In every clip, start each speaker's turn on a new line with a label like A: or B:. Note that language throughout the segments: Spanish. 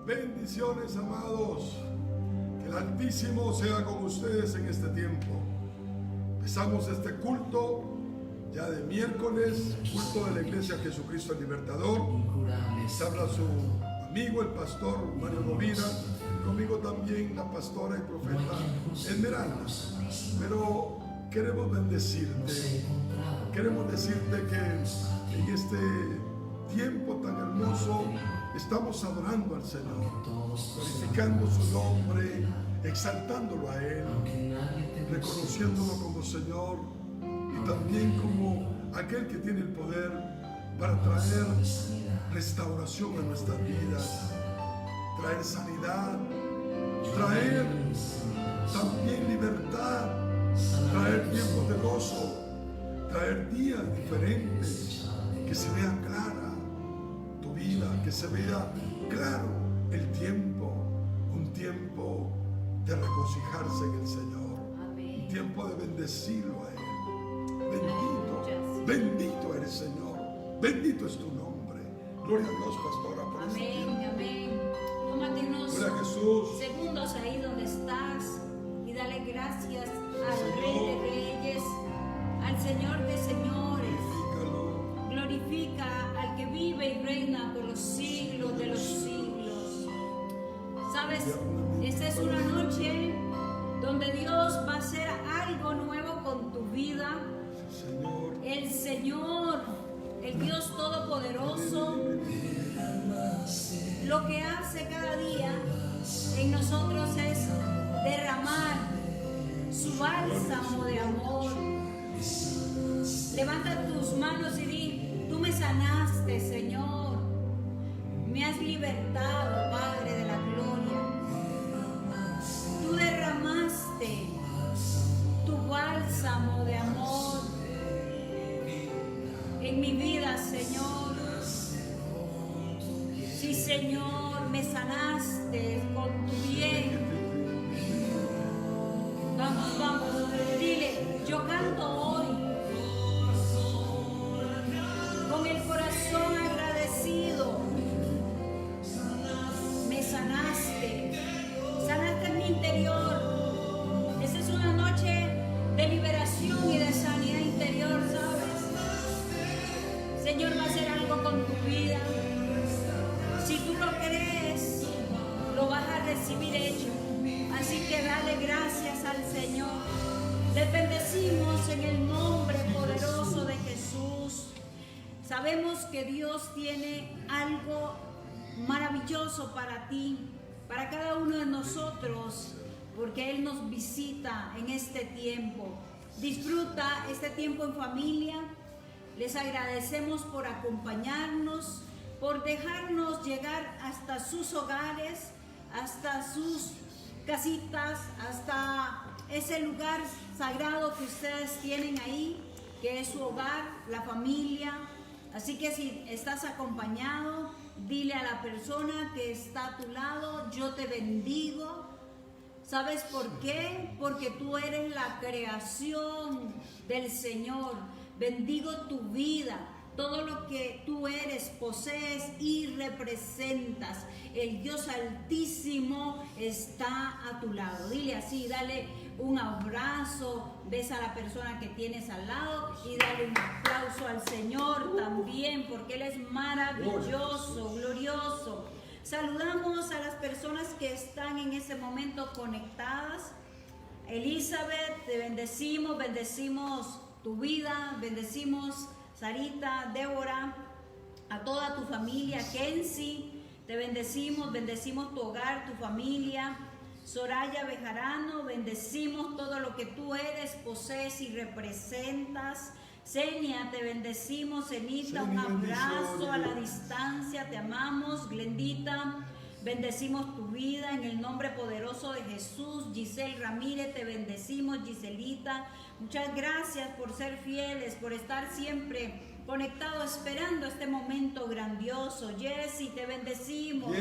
A: Bendiciones, amados. Que el Altísimo sea con ustedes en este tiempo. Empezamos este culto ya de miércoles, culto de la Iglesia Jesucristo el Libertador. Les habla su amigo, el pastor Mario Rovira, y conmigo también la pastora y profeta Esmeralda. Pero queremos bendecirte. Queremos decirte que en este tiempo tan hermoso estamos adorando al Señor, glorificando su nombre, exaltándolo a Él, reconociéndolo como Señor y también como aquel que tiene el poder para traer restauración a nuestras vidas, traer sanidad, traer también libertad, traer tiempos de gozo, traer días diferentes, que se vea clara tu vida, que se vea claro el tiempo, un tiempo de regocijarse en el Señor, un tiempo de bendecirlo a Él. Bendito eres, Señor, bendito es tu nombre. Gloria a Dios, pastora, por este tiempo.
B: Amén. Tómate unos segundos ahí donde estás y dale gracias al Rey de Reyes, al Señor de Señores. Glorifica al que vive y reina por los siglos de los siglos. Sabes, esta es una noche donde Dios va a hacer algo nuevo con tu vida. El Señor, el Dios Todopoderoso, lo que hace cada día en nosotros es derramar su bálsamo de amor. Levanta tus manos y di: tú me sanaste, Señor, me has libertado, Padre de la gloria. Tú derramaste tu bálsamo de amor en mi vida, Señor. Sí, Señor, me sanaste con tu bien. Vamos, vamos, dile: yo canto hoy con el corazón agradecido. Me sanaste, sanaste en mi interior. Esa es una noche de liberación y de sanidad interior, ¿sabes? Señor va a hacer algo con tu vida. Si tú lo crees, lo vas a recibir hecho. Así que dale gracias al Señor. Les bendecimos en el nombre poderoso de Jesús. Sabemos que Dios tiene algo maravilloso para ti, para cada uno de nosotros, porque Él nos visita en este tiempo. Disfruta este tiempo en familia. Les agradecemos por acompañarnos, por dejarnos llegar hasta sus hogares, hasta sus casitas, hasta ese lugar sagrado que ustedes tienen ahí, que es su hogar, la familia. Así que si estás acompañado, dile a la persona que está a tu lado: yo te bendigo. ¿Sabes por qué? Porque tú eres la creación del Señor. Bendigo tu vida, todo lo que tú eres, posees y representas. El Dios Altísimo está a tu lado. Dile así, dale un abrazo, besa a la persona que tienes al lado y dale un aplauso al Señor también, porque Él es maravilloso, glorioso. Saludamos a las personas que están en ese momento conectadas. Elizabeth, te bendecimos, bendecimos tu vida, bendecimos Sarita, Débora, a toda tu familia. Kenzie, te bendecimos, bendecimos tu hogar, tu familia. Soraya Bejarano, bendecimos todo lo que tú eres, posees y representas. Senia, te bendecimos. Zenita, un abrazo a la distancia, te amamos. Glendita, bendecimos tu vida en el nombre poderoso de Jesús. Giselle Ramírez, te bendecimos. Giselita, muchas gracias por ser fieles, por estar siempre conectado, esperando este momento grandioso. Jessy, te bendecimos.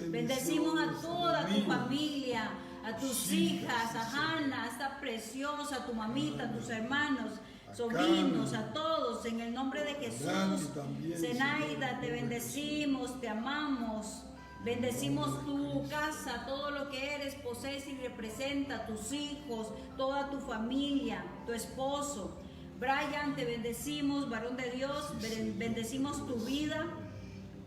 B: Bendecimos a toda tu familia, a tus hijas, a Hannah, esta preciosa, a tu mamita, a tus hermanos, sobrinos, a todos, en el nombre de Jesús. Zenaida, te bendecimos, te amamos. Bendecimos tu casa, todo lo que eres, posees y representa, tus hijos, toda tu familia, tu esposo. Brian, te bendecimos, varón de Dios, bendecimos tu vida.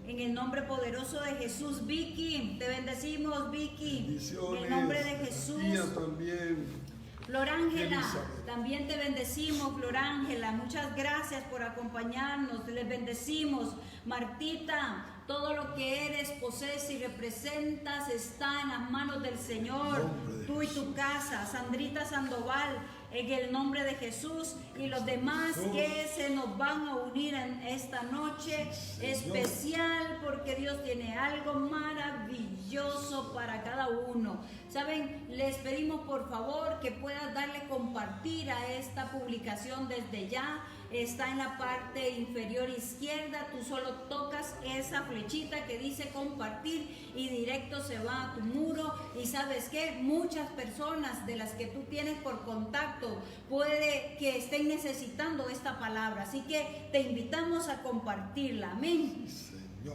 B: En el nombre poderoso de Jesús. Vicky, te bendecimos, Vicky. En el nombre de Jesús.
A: También.
B: Flor Ángela, también te bendecimos, Flor Ángela. Muchas gracias por acompañarnos. Les bendecimos. Martita, todo lo que eres, posees y representas está en las manos del Señor. Tú y tu casa. Sandrita Sandoval, en el nombre de Jesús, y los demás que se nos van a unir en esta noche especial, porque Dios tiene algo maravilloso para cada uno. Saben, les pedimos por favor que puedas darle compartir a esta publicación desde ya. Está en la parte inferior izquierda, tú solo tocas esa flechita que dice compartir y directo se va a tu muro. Y sabes que muchas personas de las que tú tienes por contacto puede que estén necesitando esta palabra, así que te invitamos a compartirla. Amén.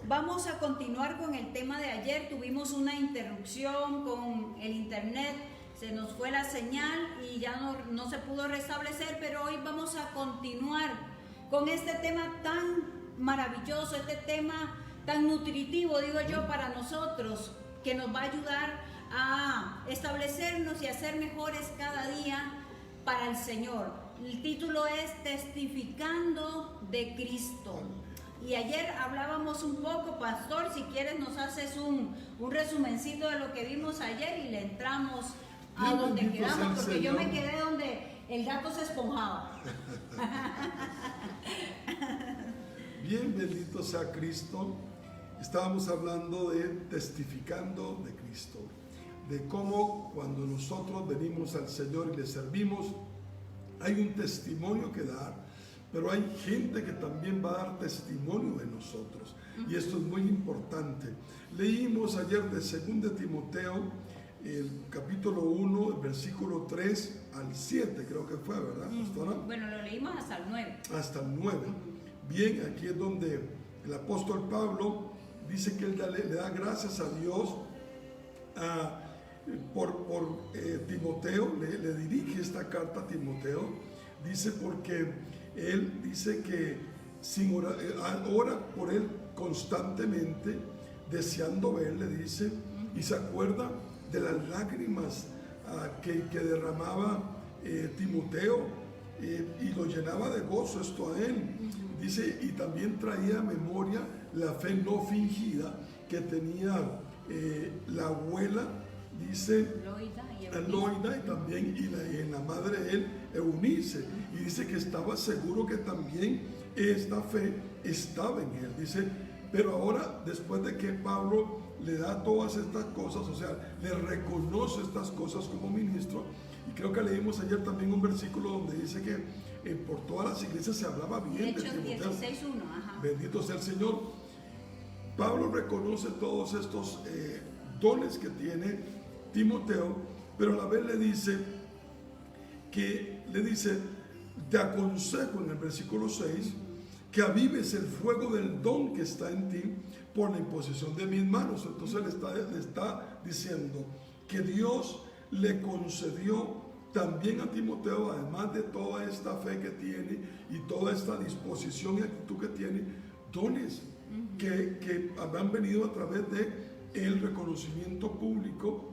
B: Vamos a continuar con el tema de ayer. Tuvimos una interrupción con el internet, se nos fue la señal y ya no se pudo restablecer, pero hoy vamos a continuar con este tema tan maravilloso, este tema tan nutritivo, digo yo, para nosotros, que nos va a ayudar a establecernos y a ser mejores cada día para el Señor. El título es Testificando de Cristo. Y ayer hablábamos un poco, pastor, si quieres nos haces un resumencito de lo que vimos ayer y le entramos a donde quedamos, porque yo me quedé donde el gato se esponjaba.
A: Bien, bendito sea Cristo. Estábamos hablando de testificando de Cristo, de cómo cuando nosotros venimos al Señor y le servimos, hay un testimonio que dar, pero hay gente que también va a dar testimonio de nosotros, y esto es muy importante. Leímos ayer de 2 Timoteo, el capítulo 1, el versículo 3 al 7, creo que fue, ¿verdad, pastora?
B: Bueno, lo leímos hasta el 9. Hasta el
A: 9. Bien, aquí es donde el apóstol Pablo dice que él le da gracias a Dios por Timoteo, le dirige esta carta a Timoteo, dice porque él dice que ora por él constantemente, deseando verle, dice, y se acuerda de las lágrimas que derramaba Timoteo y lo llenaba de gozo esto a él. Dice, y también traía a memoria la fe no fingida que tenía la abuela, dice Loida, y también y la madre de él, Eunice, y dice que estaba seguro que también esta fe estaba en él. Dice, pero ahora después de que Pablo le da todas estas cosas, o sea, le reconoce estas cosas como ministro, y creo que leímos ayer también un versículo donde dice que por todas las iglesias se hablaba bien de Timoteo.
B: 16:1,
A: bendito sea el Señor. Pablo reconoce todos estos dones que tiene Timoteo, pero a la vez le dice, te aconsejo en el versículo 6, que avives el fuego del don que está en ti por la imposición de mis manos. Entonces le está diciendo que Dios le concedió también a Timoteo, además de toda esta fe que tiene y toda esta disposición y actitud que tiene, dones que han venido a través de el reconocimiento público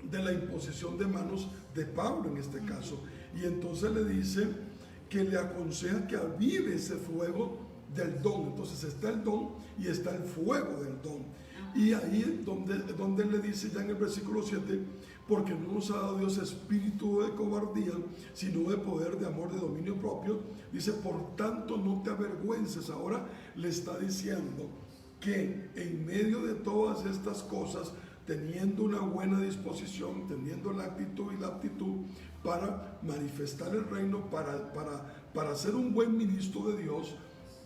A: de la imposición de manos de Pablo en este caso. Y entonces le dice que le aconseja que avive ese fuego del don. Entonces está el don y está el fuego del don. Y ahí es donde le dice ya en el versículo 7, porque no nos ha dado Dios espíritu de cobardía, sino de poder, de amor, de dominio propio. Dice, por tanto no te avergüences. Ahora le está diciendo que en medio de todas estas cosas, teniendo una buena disposición, teniendo la actitud y la aptitud para manifestar el reino, para ser un buen ministro de Dios,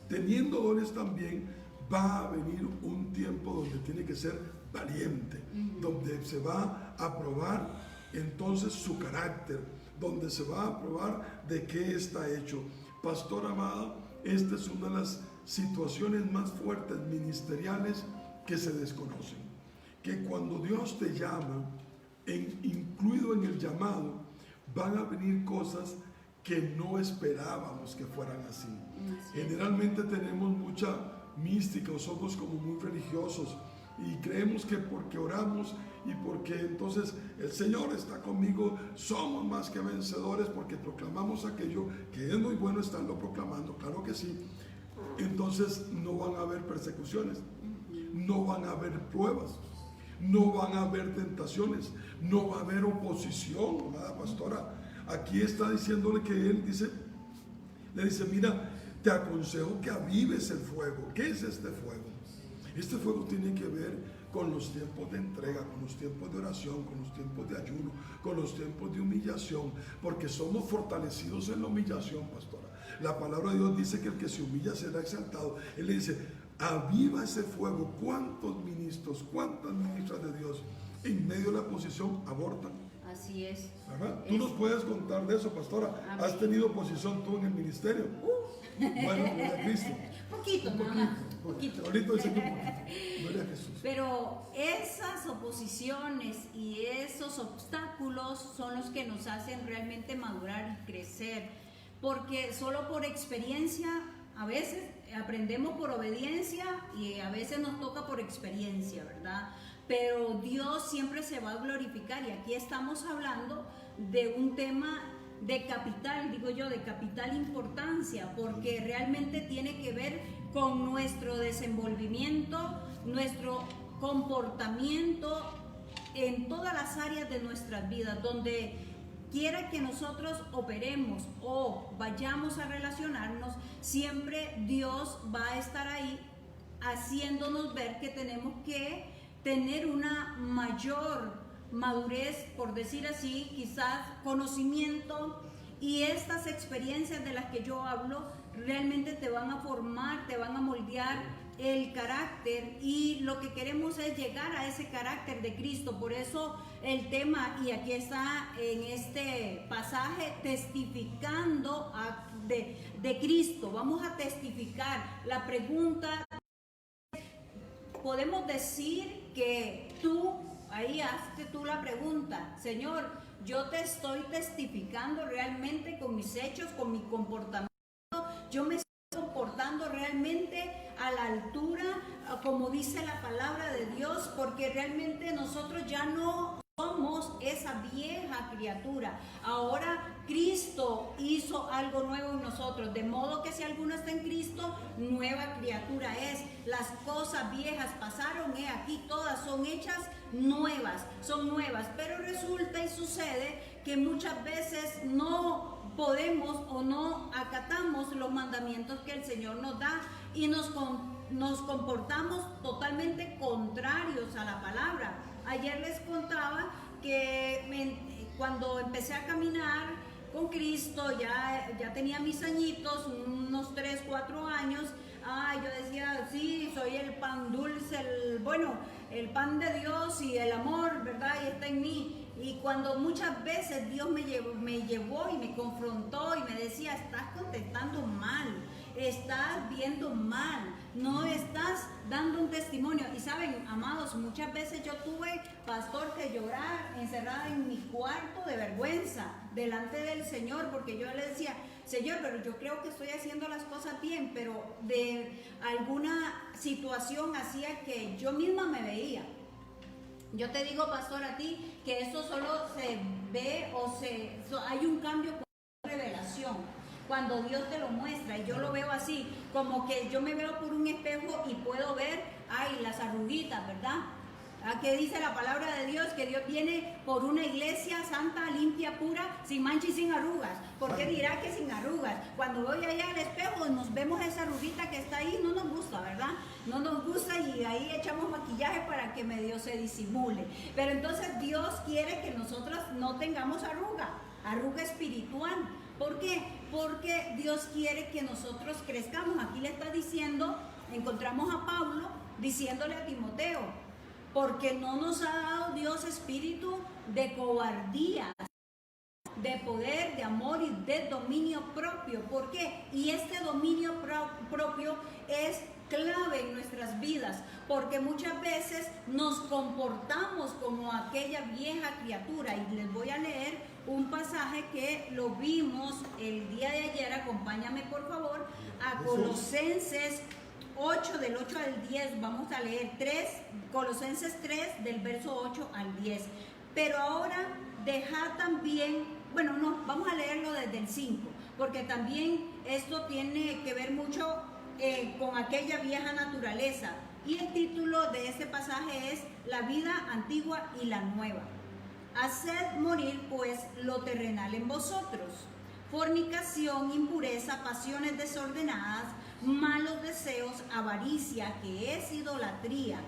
A: teniendo dones también, va a venir un tiempo donde tiene que ser valiente, donde se va a probar entonces su carácter, donde se va a probar de qué está hecho. Pastor amada, esta es una de las situaciones más fuertes ministeriales que se desconocen. que cuando Dios te llama, incluido en el llamado, van a venir cosas que no esperábamos que fueran así. Generalmente tenemos mucha mística o somos como muy religiosos y creemos que porque oramos y porque entonces el Señor está conmigo, somos más que vencedores porque proclamamos aquello que es muy bueno estarlo proclamando, claro que sí. Entonces no van a haber persecuciones, no van a haber pruebas, no van a haber tentaciones, no va a haber oposición, amada pastora. Aquí está diciéndole que él le dice, mira, te aconsejo que avives el fuego. ¿Qué es este fuego? Este fuego tiene que ver con los tiempos de entrega, con los tiempos de oración, con los tiempos de ayuno, con los tiempos de humillación, porque somos fortalecidos en la humillación, pastora. La palabra de Dios dice que el que se humilla será exaltado. Él le dice, aviva ese fuego. ¿Cuántos ministros, cuántas ministras de Dios en medio de la posición abortan?
B: Así es.
A: ¿Verdad? Tú nos puedes contar de eso, pastora.
B: Amén.
A: ¿Has tenido posición tú en el ministerio? Bueno, gloria a Cristo.
B: Poquito, nada más. Poquito.
A: Ahorita dice que poquito. Gloria a Jesús.
B: Pero esas oposiciones y esos obstáculos son los que nos hacen realmente madurar y crecer. Porque solo por experiencia, a veces aprendemos por obediencia y a veces nos toca por experiencia, ¿verdad? Pero Dios siempre se va a glorificar y aquí estamos hablando de un tema de capital, digo yo, de capital importancia, porque realmente tiene que ver con nuestro desenvolvimiento, nuestro comportamiento en todas las áreas de nuestras vidas, donde quiera que nosotros operemos o vayamos a relacionarnos, siempre Dios va a estar ahí haciéndonos ver que tenemos que tener una mayor madurez, por decir así, quizás conocimiento, y estas experiencias de las que yo hablo realmente te van a formar, te van a moldear el carácter, y lo que queremos es llegar a ese carácter de Cristo. Por eso el tema, y aquí está en este pasaje, testificando de Cristo. Vamos a testificar. La pregunta, podemos decir que tú, ahí hazte tú la pregunta, Señor, yo te estoy testificando realmente con mis hechos, con mi comportamiento, yo me estoy comportando realmente a la altura, como dice la palabra de Dios, porque realmente nosotros ya no somos esa vieja criatura. Ahora Cristo hizo algo nuevo en nosotros, de modo que si alguno está en Cristo, nueva criatura es. Las cosas viejas pasaron, aquí todas son hechas nuevas, son nuevas. Pero resulta y sucede que muchas veces no podemos o no acatamos los mandamientos que el Señor nos da y nos comportamos totalmente contrarios a la palabra. Ayer les contaba que cuando empecé a caminar con Cristo, ya tenía mis añitos, unos 3, 4 años. Yo decía, sí, soy el pan dulce, el pan de Dios y el amor, ¿verdad? Y está en mí. Y cuando muchas veces Dios me llevó y me confrontó y me decía, estás contestando mal, estás viendo mal, no estás dando un testimonio. Y saben, amados, muchas veces yo tuve, pastor, que llorar encerrada en mi cuarto de vergüenza delante del Señor, porque yo le decía, Señor, pero yo creo que estoy haciendo las cosas bien, pero de alguna situación hacía que yo misma me veía. Yo te digo, pastor, a ti, que eso solo se ve hay un cambio con revelación, cuando Dios te lo muestra, y yo lo veo así, como que yo me veo por un espejo y puedo ver, las arruguitas, ¿verdad? ¿Qué dice la palabra de Dios? Que Dios viene por una iglesia santa, limpia, pura, sin mancha y sin arrugas. ¿Por qué dirá que sin arrugas? Cuando voy allá al espejo nos vemos esa arruguita que está ahí, no nos gusta, ¿verdad? No nos gusta, y ahí echamos maquillaje para que medio se disimule. Pero entonces Dios quiere que nosotros no tengamos arruga espiritual. ¿Por qué? Porque Dios quiere que nosotros crezcamos. Aquí le está diciendo, encontramos a Pablo diciéndole a Timoteo, porque no nos ha dado Dios espíritu de cobardía, de poder, de amor y de dominio propio. ¿Por qué? Y este dominio propio es clave en nuestras vidas, porque muchas veces nos comportamos como aquella vieja criatura. Y les voy a leer un pasaje que lo vimos el día de ayer. Acompáñame por favor a Colosenses 8, del 8 al 10. Vamos a leer Colosenses 3, del verso 8 al 10. Pero ahora dejad también, bueno, no, vamos a leerlo desde el 5, porque también esto tiene que ver mucho con aquella vieja naturaleza. Y el título de este pasaje es La vida antigua y la nueva. Haced morir pues lo terrenal en vosotros: fornicación, impureza, pasiones desordenadas, malos deseos, avaricia, que es idolatría,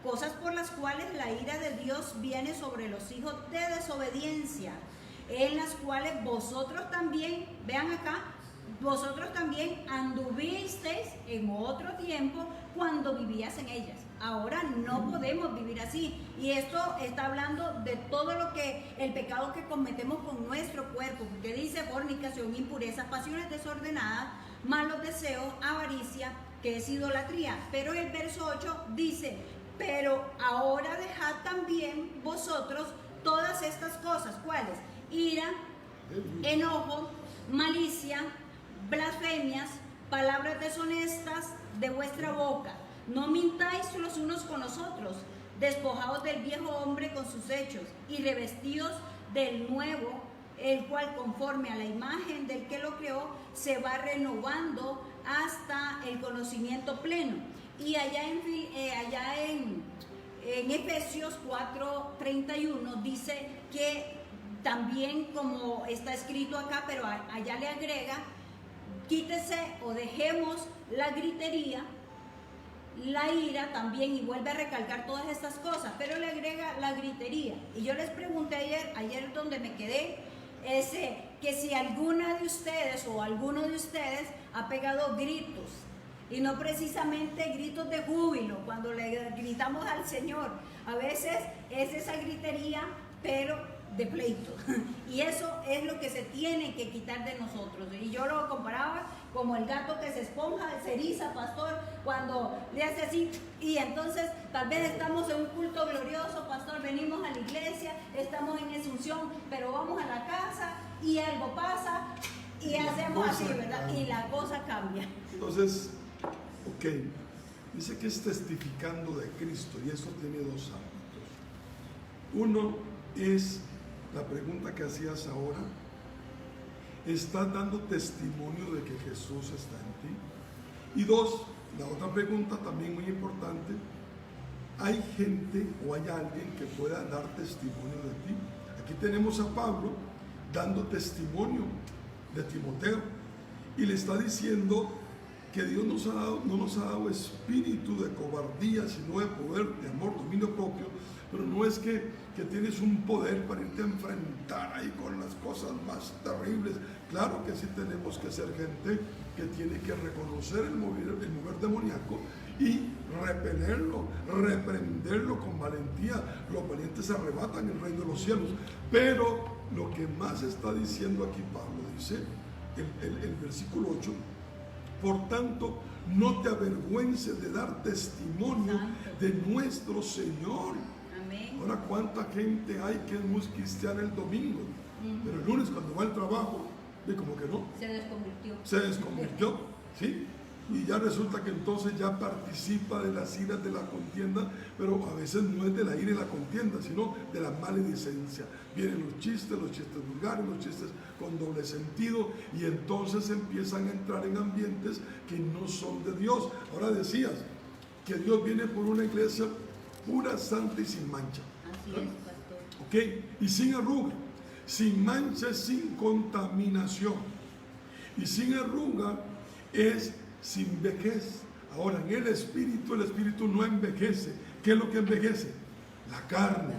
B: cosas por las cuales la ira de Dios viene sobre los hijos de desobediencia, en las cuales vosotros también, vean acá, vosotros también anduvisteis en otro tiempo cuando vivías en ellas. Ahora no podemos vivir así. Y esto está hablando de todo lo que, el pecado que cometemos con nuestro cuerpo, porque dice fornicación, impureza, pasiones desordenadas, malos deseos, avaricia, que es idolatría. Pero el verso 8 dice: pero ahora dejad también vosotros todas estas cosas. ¿Cuáles? Ira, enojo, malicia, blasfemias, palabras deshonestas de vuestra boca. No mintáis los unos con los otros, despojaos del viejo hombre con sus hechos y revestidos del nuevo, el cual conforme a la imagen del que lo creó se va renovando hasta el conocimiento pleno. Y allá en Efesios 4:31 dice que también, como está escrito acá, pero allá le agrega: quítese o dejemos la gritería, la ira también, y vuelve a recalcar todas estas cosas, pero le agrega la gritería. Y yo les pregunté ayer donde me quedé, que si alguna de ustedes o alguno de ustedes ha pegado gritos, y no precisamente gritos de júbilo cuando le gritamos al Señor. A veces es esa gritería, pero de pleito. Y eso es lo que se tiene que quitar de nosotros. Y yo lo comparaba como el gato que se esponja, se eriza, pastor, cuando le hace así. Y entonces tal vez estamos en un culto glorioso, pastor, venimos a la iglesia, estamos en Asunción, pero vamos a la casa y algo pasa y hacemos así, ¿verdad? Y la cosa cambia.
A: Entonces, ok, dice que es testificando de Cristo, y eso tiene dos ámbitos. Uno es la pregunta que hacías ahora: ¿estás dando testimonio de que Jesús está en ti? Y dos, la otra pregunta también muy importante: ¿hay gente o hay alguien que pueda dar testimonio de ti? Aquí tenemos a Pablo dando testimonio de Timoteo, y le está diciendo que Dios no nos ha dado espíritu de cobardía, sino de poder, de amor, dominio propio. Pero no es que tienes un poder para irte a enfrentar ahí con las cosas más terribles. Claro que sí tenemos que ser gente que tiene que reconocer el mover demoníaco y repelerlo, reprenderlo con valentía. Los valientes arrebatan el reino de los cielos. Pero lo que más está diciendo aquí Pablo, dice el versículo 8: por tanto, no te avergüences de dar testimonio de nuestro Señor.
B: Amén.
A: Ahora, ¿cuánta gente hay que es muy cristiana el domingo? Pero el lunes, cuando va al trabajo, ve como que no. Se desconvirtió, ¿sí? Y ya resulta que entonces ya participa de las iras de la contienda, pero a veces no es de la ira y la contienda, sino de la maledicencia. Vienen los chistes vulgares, los chistes con doble sentido, y entonces empiezan a entrar en ambientes que no son de Dios. Ahora decías que Dios viene por una iglesia pura, santa y sin mancha.
B: Así es, pastor.
A: ¿Ok? Y sin arruga, sin mancha, sin contaminación. Y sin arruga es sin vejez. Ahora, en el espíritu no envejece. ¿Qué es lo que envejece? La carne.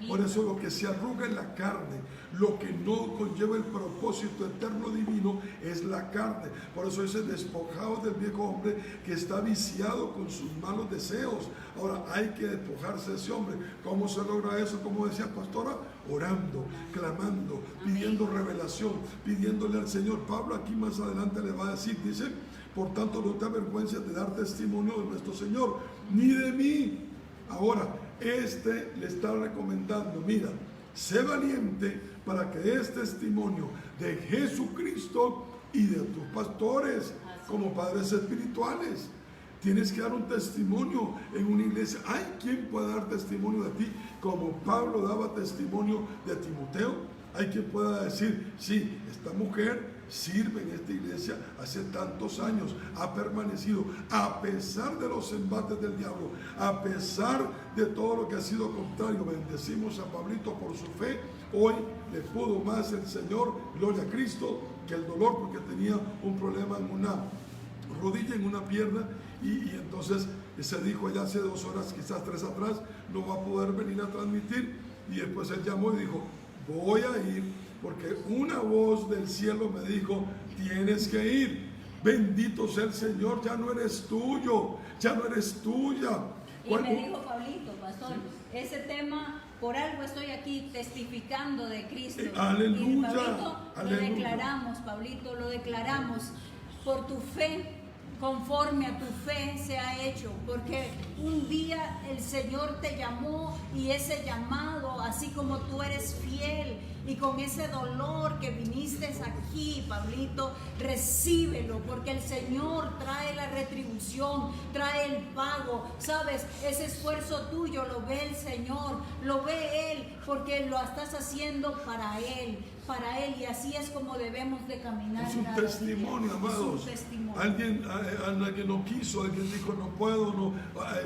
A: Por eso lo que se arruga es la carne. Lo que no conlleva el propósito eterno divino es la carne. Por eso dice: despojados del viejo hombre que está viciado con sus malos deseos. Ahora, hay que despojarse de ese hombre. ¿Cómo se logra eso? Como decía pastora, orando, clamando, pidiendo revelación, pidiéndole al Señor. Pablo aquí más adelante le va a decir, dice: Por tanto, no te avergüences de dar testimonio de nuestro Señor, ni de mí. Ahora, le está recomendando, mira, sé valiente para que des testimonio de Jesucristo y de tus pastores como padres espirituales. Tienes que dar un testimonio en una iglesia. ¿Hay quien pueda dar testimonio de ti como Pablo daba testimonio de Timoteo? Hay quien pueda decir, sí, esta mujer sirve en esta iglesia hace tantos años, ha permanecido a pesar de los embates del diablo, a pesar de todo lo que ha sido contrario. Bendecimos a Pablito por su fe. Hoy le pudo más el Señor, gloria a Cristo, que el dolor, porque tenía un problema en una rodilla, en una pierna, y entonces se dijo ya hace 2 horas, quizás 3 atrás, no va a poder venir a transmitir. Y después él llamó y dijo, voy a ir, porque una voz del cielo me dijo, tienes que ir. Bendito sea el Señor, ya no eres tuyo, ya no eres tuya.
B: Y me dijo Pablito, pastor, ¿sí? Ese tema, por algo estoy aquí testificando de Cristo.
A: Aleluya.
B: Y Pablito,
A: aleluya.
B: Lo declaramos, Pablito, lo declaramos. Por tu fe, conforme a tu fe se ha hecho, porque un día el Señor te llamó y ese llamado, así como tú eres fiel y con ese dolor que viniste aquí, Pablito, recíbelo, porque el Señor trae la retribución, trae el pago, sabes, ese esfuerzo tuyo lo ve el Señor, lo ve Él, porque lo estás haciendo para Él, y así es como debemos de caminar.
A: Es un testimonio, amados.
B: Es un testimonio.
A: Alguien no quiso, alguien dijo no puedo, no,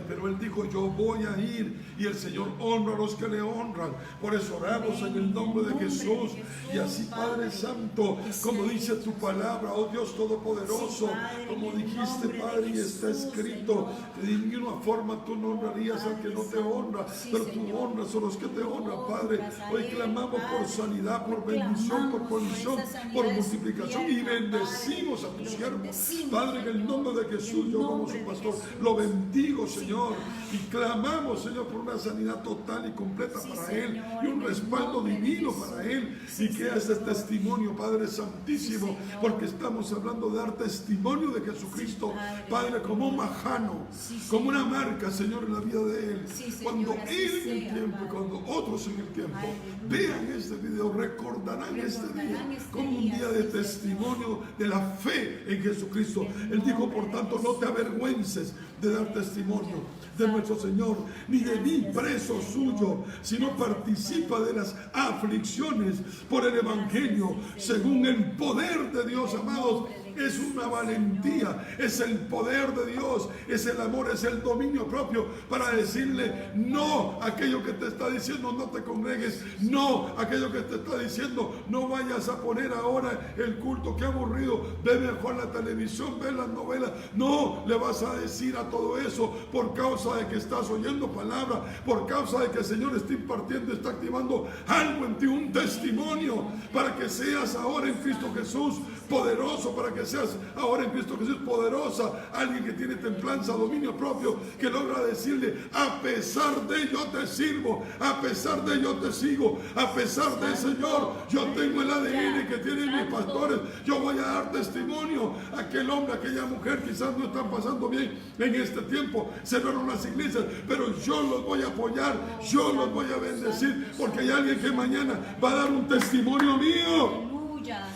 A: pero él dijo yo voy a ir, y el Señor honra a los que le honran. Por eso oramos en el nombre de Jesús. Y así, Padre Santo, como dice tu palabra, oh Dios Todopoderoso, como dijiste, Padre, y está escrito, de ninguna forma tú no honrarías al que no te honra, pero tú honras a los que te honran, Padre. Hoy clamamos por sanidad, por bendición, por provisión, por multiplicación, y bendecimos a tu siervo, Padre, en el nombre de Jesús. Yo como su pastor lo bendigo, Señor, y clamamos, Señor, por una sanidad total y completa para él, y un respaldo divino para él, y que hace testimonio, Padre Santísimo, porque estamos hablando de dar testimonio de Jesucristo, Padre, como un majano, como una marca, Señor, en la vida de él. Cuando él en el tiempo y cuando otros en el tiempo vean este video, recordarán este día como un día de testimonio de la fe en Jesucristo. Él dijo, por tanto, no te avergüences de dar testimonio de nuestro Señor, ni de mí, preso suyo, sino participa de las aflicciones por el Evangelio, según el poder de Dios, amados. Es una valentía, es el poder de Dios, es el amor, es el dominio propio para decirle no a aquello que te está diciendo no te congregues, no a aquello que te está diciendo no vayas a poner ahora el culto, qué aburrido, ve mejor la televisión, ve las novelas. No le vas a decir a todo eso por causa de que estás oyendo palabra, por causa de que el Señor está impartiendo, está activando algo en ti, un testimonio, para que seas ahora en Cristo Jesús poderoso, para que seas ahora en Cristo Jesús poderosa, alguien que tiene templanza, dominio propio, que logra decirle, a pesar de yo te sirvo, a pesar de yo te sigo, a pesar de Señor, yo tengo el ADN que tienen mis pastores, yo voy a dar testimonio. Aquel hombre, aquella mujer quizás no están pasando bien en este tiempo, cerraron las iglesias, pero yo los voy a apoyar, yo los voy a bendecir, porque hay alguien que mañana va a dar un testimonio mío.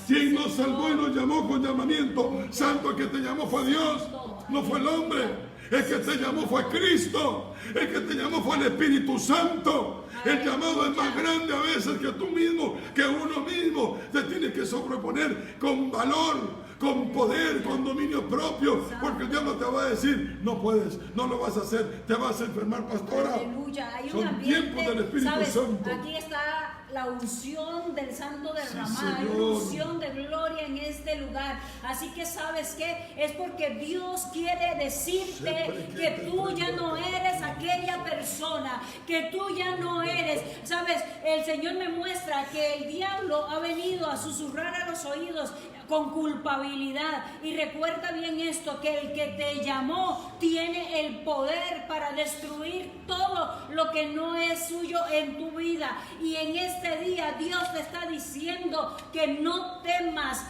A: Quien nos salvó y nos llamó con llamamiento santo, el que te llamó fue Dios, no fue el hombre. El que te llamó fue Cristo, el que te llamó fue el Espíritu Santo. El llamado es más grande a veces que tú mismo, que uno mismo. Te tienes que sobreponer con valor, con poder, con dominio propio, porque el diablo te va a decir, no puedes, no lo vas a hacer, te vas a enfermar, pastora.
B: Aleluya. Hay un
A: Son
B: ambiente,
A: tiempos del Espíritu
B: ¿sabes?
A: Santo.
B: Aquí está la unción del Santo derramada,
A: Sí,
B: hay
A: Señor.
B: unción de gloria en este lugar. Así que ¿sabes qué? Es porque Dios quiere decirte que tú ya no eres aquella persona, que tú ya no eres. Sabes, el Señor me muestra que el diablo ha venido a susurrar a los oídos con culpabilidad. Y recuerda bien esto, que el que te llamó tiene el poder para destruir todo lo que no es suyo en tu vida. Y en este día Dios te está diciendo que no temas,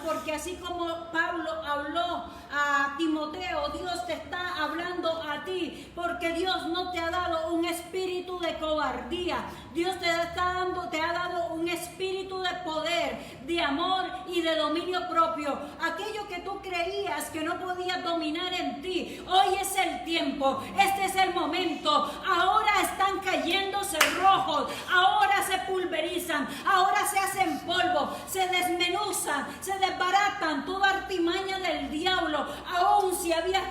B: porque así como Pablo habló a Timoteo, Dios te está hablando a ti, porque Dios no te ha dado un espíritu de cobardía. Dios te ha dado un espíritu de poder, de amor y de dominio propio. Aquello que tú creías que no podías dominar en ti, hoy es el tiempo, este es el momento. Ahora están cayendo cerrojos, ahora se pulverizan, ahora se hacen polvo, se desmenuzan, se desbaratan toda artimaña del diablo. Aún si habías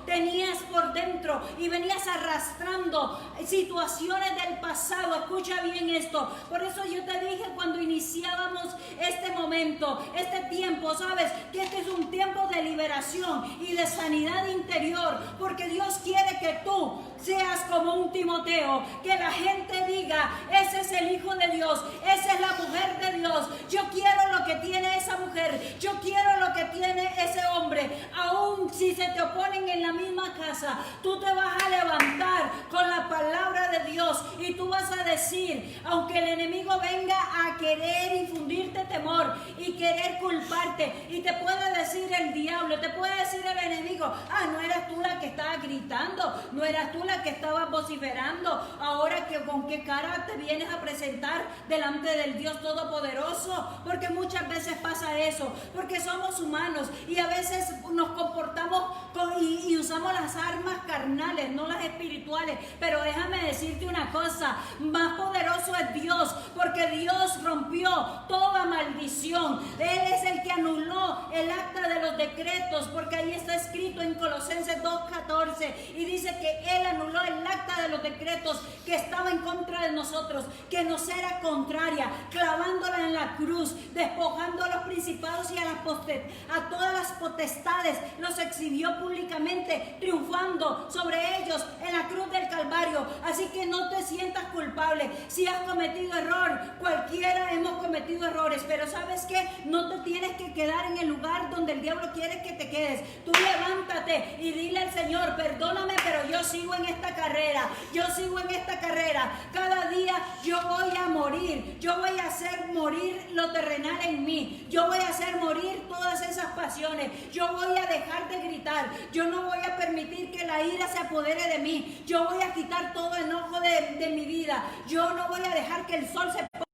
B: tenías por dentro y venías arrastrando situaciones del pasado. Escucha bien esto. Por eso yo te dije cuando iniciábamos este momento, este tiempo, sabes que este es un tiempo de liberación y de sanidad interior, porque Dios quiere que tú seas como un Timoteo, que la gente diga: ese es el Hijo de Dios, esa es la mujer de Dios. Yo quiero lo que tiene esa mujer, yo quiero lo que tiene ese hombre. Aún si se te oponen en la misma casa, tú te vas a levantar con la palabra de Dios y tú vas a decir, aunque el enemigo venga a querer infundirte temor y querer culparte, y te puede decir el diablo, te puede decir el enemigo: no eras tú la que estaba gritando, no eras tú la que estaba vociferando, ahora que con qué cara te vienes a presentar delante del Dios Todopoderoso. Porque muchas veces pasa eso, porque somos humanos y a veces nos comportamos y usamos las armas carnales, no las espirituales. Pero déjame decirte una cosa, más poderoso es Dios, porque Dios rompió toda maldición. Él es el que anuló el acta de los decretos, porque ahí está escrito en Colosenses 2:14, y dice que Él anuló el acta de los decretos que estaba en contra de nosotros, que nos era contraria, clavándola en la cruz, despojando a los principados y a todas las potestades, los exhibió públicamente, triunfando sobre ellos en la cruz del Calvario. Así que no te sientas culpable si has cometido error. Cualquiera hemos cometido errores, pero ¿sabes qué? No te tienes que quedar en el lugar donde el diablo quiere que te quedes. Tú levántate y dile al Señor: perdóname, pero yo sigo en esta carrera, cada día yo voy a morir, yo voy a hacer morir lo terrenal en mí, yo voy a hacer morir todas esas pasiones, yo voy a dejar de gritar, yo no voy a permitir que la ira se apodere de mí, yo voy a quitar todo enojo de mi vida, yo no voy a dejar que el sol se ponga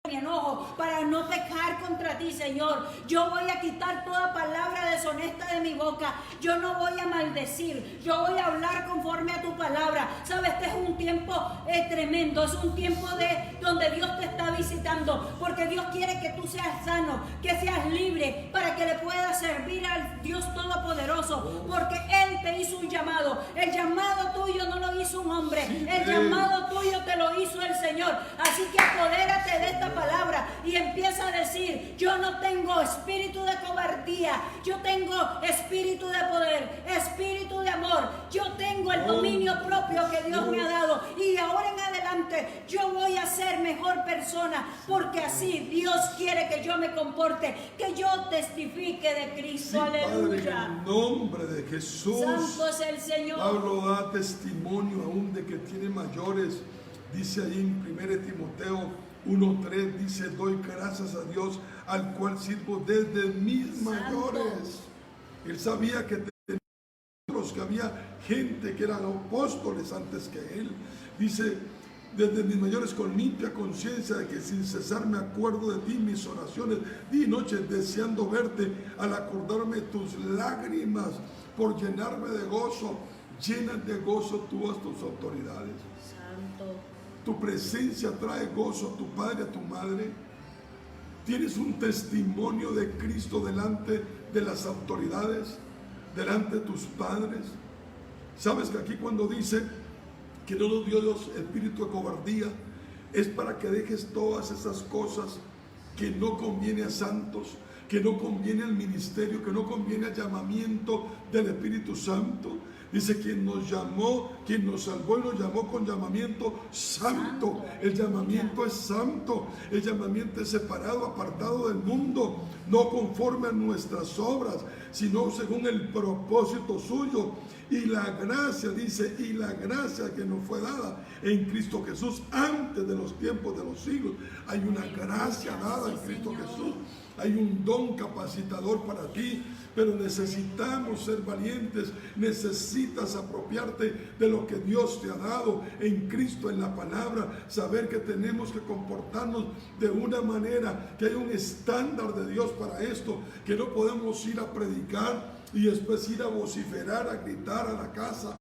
B: mi enojo para no pecar contra ti, Señor. Yo voy a quitar toda palabra deshonesta de mi boca, yo no voy a maldecir, yo voy a hablar conforme a tu palabra. Sabes, este es un tiempo tremendo, es un tiempo donde Dios te está visitando, porque Dios quiere que tú seas sano, que seas libre, para que le puedas servir al Dios Todopoderoso, porque Él te hizo un llamado. El llamado tuyo no lo hizo un hombre, el llamado tuyo te lo hizo el Señor. Así que apodérate de esta palabra y empieza a decir: yo no tengo espíritu de cobardía, yo tengo espíritu de poder, espíritu de amor, yo tengo el dominio propio que Dios me ha dado, y de ahora en adelante yo voy a ser mejor persona, porque así Dios quiere que yo me comporte, que yo testifique de Cristo.
A: Sí,
B: aleluya.
A: Padre, en el nombre de Jesús.
B: Santo es el Señor.
A: Pablo da testimonio aún de que tiene mayores. Dice ahí en 1 Timoteo 1:3, dice: doy gracias a Dios, al cual sirvo desde mis mayores. Él sabía que había gente que eran apóstoles antes que él. Dice: desde mis mayores, con limpia conciencia de que sin cesar me acuerdo de ti, mis oraciones día y noche, deseando verte, al acordarme tus lágrimas, por llenarme de gozo. Llenas de gozo tú a tus autoridades.
B: Santo.
A: Tu presencia trae gozo a tu padre, a tu madre. Tienes un testimonio de Cristo delante de las autoridades, delante de tus padres. Sabes que aquí cuando dice que no nos dio Dios espíritu de cobardía, es para que dejes todas esas cosas que no conviene a santos, que no conviene al ministerio, que no conviene al llamamiento del Espíritu Santo. Dice, quien nos llamó, quien nos salvó y nos llamó con llamamiento santo. El llamamiento es santo. El llamamiento es separado, apartado del mundo, no conforme a nuestras obras, sino según el propósito suyo. Y la gracia, dice, y la gracia que nos fue dada en Cristo Jesús antes de los tiempos de los siglos. Hay una gracia dada en Cristo Jesús. Hay un don capacitador para ti, pero necesitamos ser valientes. Necesitas apropiarte de lo que Dios te ha dado en Cristo, en la palabra. Saber que tenemos que comportarnos de una manera, que hay un estándar de Dios para esto, que no podemos ir a predicar y después ir a vociferar, a gritar a la casa,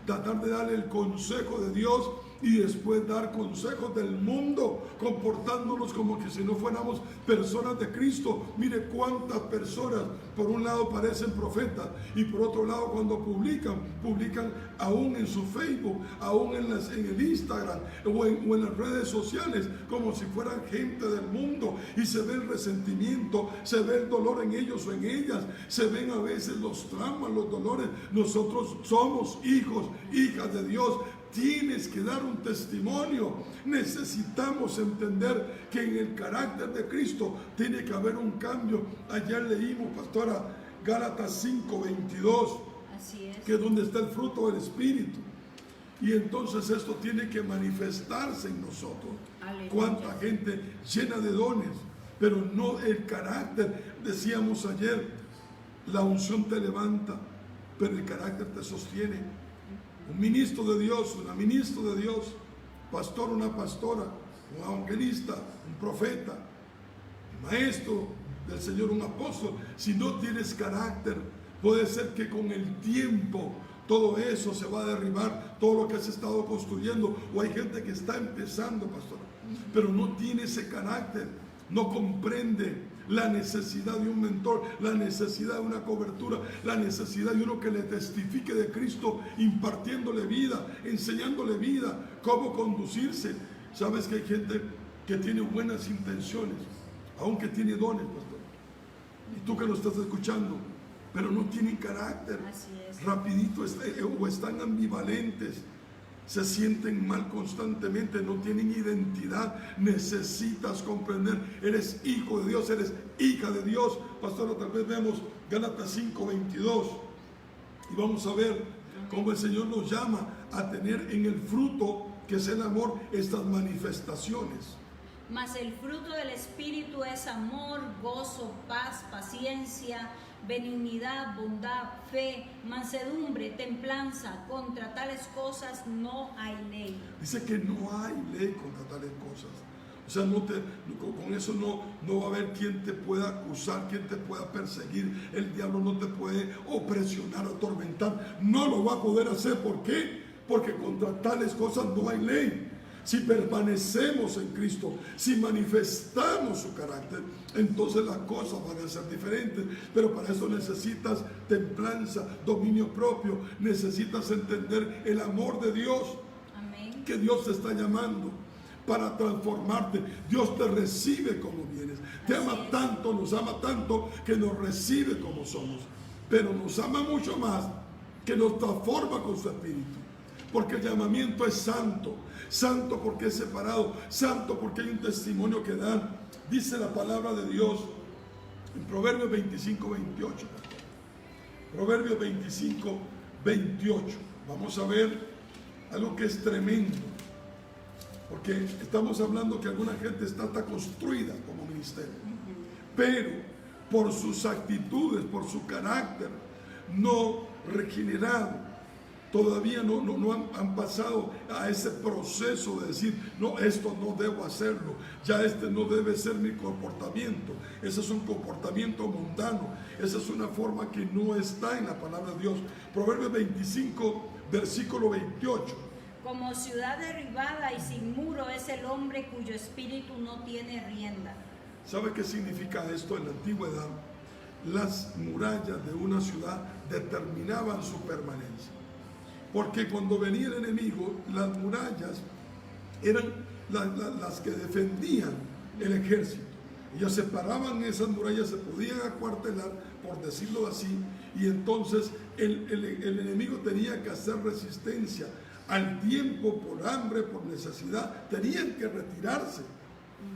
A: tratar de darle el consejo de Dios y después dar consejos del mundo, comportándonos como que si no fuéramos personas de Cristo. Mire cuántas personas por un lado parecen profetas y por otro lado cuando publican aún en su Facebook, aún en el Instagram o en las redes sociales, como si fueran gente del mundo, y se ve el resentimiento, se ve el dolor en ellos o en ellas, se ven a veces los traumas, los dolores. Nosotros somos hijos, hijas de Dios. Tienes que dar un testimonio. Necesitamos entender que en el carácter de Cristo tiene que haber un cambio. Ayer leímos, pastora, Gálatas 5:22, que es donde está el fruto del Espíritu. Y entonces esto tiene que manifestarse en nosotros. Aleluya. Cuánta gente llena de dones, pero no el carácter. Decíamos ayer, la unción te levanta, pero el carácter te sostiene. Un ministro de Dios, una ministra de Dios, pastor, una pastora, un evangelista, un profeta, un maestro del Señor, un apóstol. Si no tienes carácter, puede ser que con el tiempo todo eso se va a derribar, todo lo que has estado construyendo. O hay gente que está empezando, pastor, pero no tiene ese carácter, no comprende la necesidad de un mentor, la necesidad de una cobertura, la necesidad de uno que le testifique de Cristo, impartiéndole vida, enseñándole vida, cómo conducirse. Sabes que hay gente que tiene buenas intenciones, aunque tiene dones, pastor, y tú que lo estás escuchando, pero no tienen carácter. Rapidito o están ambivalentes, se sienten mal constantemente, no tienen identidad. Necesitas comprender, eres hijo de Dios, eres hija de Dios. Pastor, tal vez vemos Gálatas 5:22 y vamos a ver cómo el Señor nos llama a tener en el fruto, que es el amor, estas manifestaciones.
B: Mas el fruto del Espíritu es amor, gozo, paz, paciencia, benignidad, bondad, fe, mansedumbre, templanza. Contra tales cosas no hay ley.
A: Dice que no hay ley contra tales cosas. O sea, con eso no va a haber quien te pueda acusar, quien te pueda perseguir. El diablo no te puede opresionar, atormentar. No lo va a poder hacer. ¿Por qué? Porque contra tales cosas no hay ley. Si permanecemos en Cristo, si manifestamos su carácter, entonces las cosas van a ser diferentes. Pero para eso necesitas templanza, dominio propio. Necesitas entender el amor de Dios. Amén. Que Dios te está llamando para transformarte. Dios te recibe como vienes. Te ama tanto, nos ama tanto, que nos recibe como somos. Pero nos ama mucho más, que nos transforma con su Espíritu. Porque el llamamiento es santo. Santo porque es separado. Santo porque hay un testimonio que dar. Dice la palabra de Dios en Proverbios 25:28. Proverbios 25:28. Vamos a ver algo que es tremendo. Porque estamos hablando que alguna gente está construida como ministerio. Pero por sus actitudes, por su carácter no regenerado, todavía no han pasado a ese proceso de decir, no, esto no debo hacerlo, ya este no debe ser mi comportamiento. Ese es un comportamiento mundano, esa es una forma que no está en la palabra de Dios. Proverbios 25, versículo 28.
B: Como ciudad derribada y sin muro es el hombre cuyo espíritu no tiene rienda.
A: ¿Sabe qué significa esto? En la antigüedad, las murallas de una ciudad determinaban su permanencia. Porque cuando venía el enemigo, las murallas eran las que defendían el ejército. Ellos se paraban en esas murallas, se podían acuartelar, por decirlo así, y entonces el enemigo tenía que hacer resistencia al tiempo, por hambre, por necesidad, tenían que retirarse.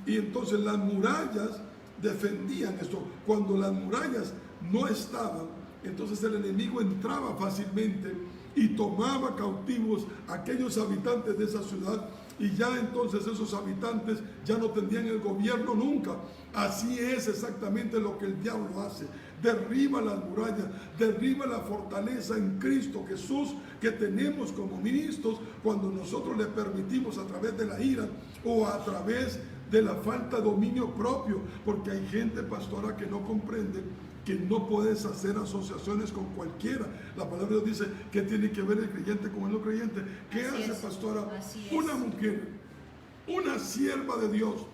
A: Y entonces las murallas defendían esto. Cuando las murallas no estaban, entonces el enemigo entraba fácilmente y tomaba cautivos a aquellos habitantes de esa ciudad, y ya entonces esos habitantes ya no tendrían el gobierno nunca. Así es exactamente lo que el diablo hace. Derriba las murallas, derriba la fortaleza en Cristo Jesús que tenemos como ministros cuando nosotros le permitimos, a través de la ira o a través de la falta de dominio propio, porque hay gente, pastora, que no comprende que no puedes hacer asociaciones con cualquiera. La palabra de Dios dice que tiene que ver el creyente con el no creyente. ¿Qué hace, pastora? Una mujer, una sierva de Dios,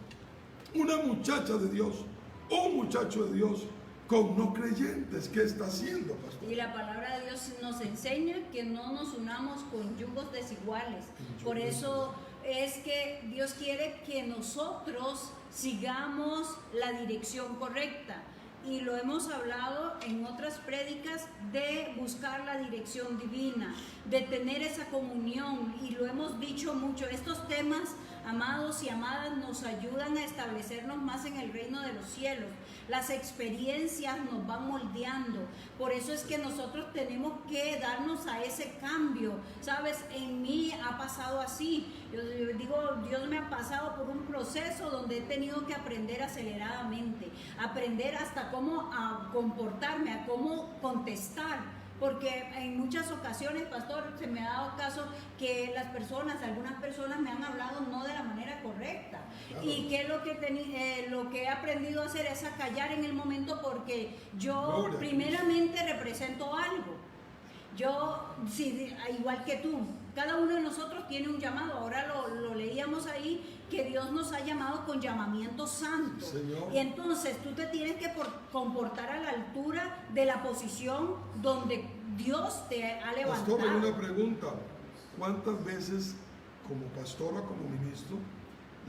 A: una muchacha de Dios, un muchacho de Dios con no creyentes? ¿Qué está haciendo, pastor?
B: Y la palabra de Dios nos enseña que no nos unamos con yugos desiguales. Por eso es que Dios quiere que nosotros sigamos la dirección correcta. Y lo hemos hablado en otras prédicas, de buscar la dirección divina, de tener esa comunión, y lo hemos dicho mucho. Estos temas, amados y amadas, nos ayudan a establecernos más en el reino de los cielos. Las experiencias nos van moldeando. Por eso es que nosotros tenemos que darnos a ese cambio. Sabes, en mí ha pasado así. Yo digo, Dios me ha pasado por un proceso donde he tenido que aprender aceleradamente, aprender hasta cómo a comportarme, a cómo contestar. Porque en muchas ocasiones, pastor, se me ha dado caso que algunas personas me han hablado no de la manera correcta. Claro. Y que lo que he aprendido a hacer es a callar en el momento, porque yo primeramente represento algo. Yo, sí, igual que tú, cada uno de nosotros tiene un llamado. Ahora lo leíamos ahí, que Dios nos ha llamado con llamamiento santo. Señor. Y entonces tú te tienes que comportar a la altura de la posición donde Dios te ha levantado.
A: Pastor, una pregunta. ¿Cuántas veces como pastora, como ministro,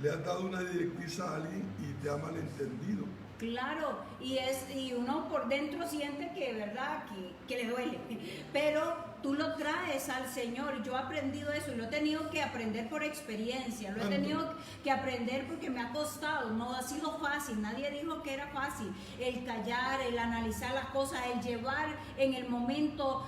A: le has dado una directriz a alguien y te ha malentendido?
B: Claro, y uno por dentro siente que, ¿verdad?, que le duele, pero tú lo traes al Señor. Yo he aprendido eso y lo he tenido que aprender por experiencia, lo he tenido que aprender porque me ha costado, no ha sido fácil, nadie dijo que era fácil, el callar, el analizar las cosas, el llevar en el momento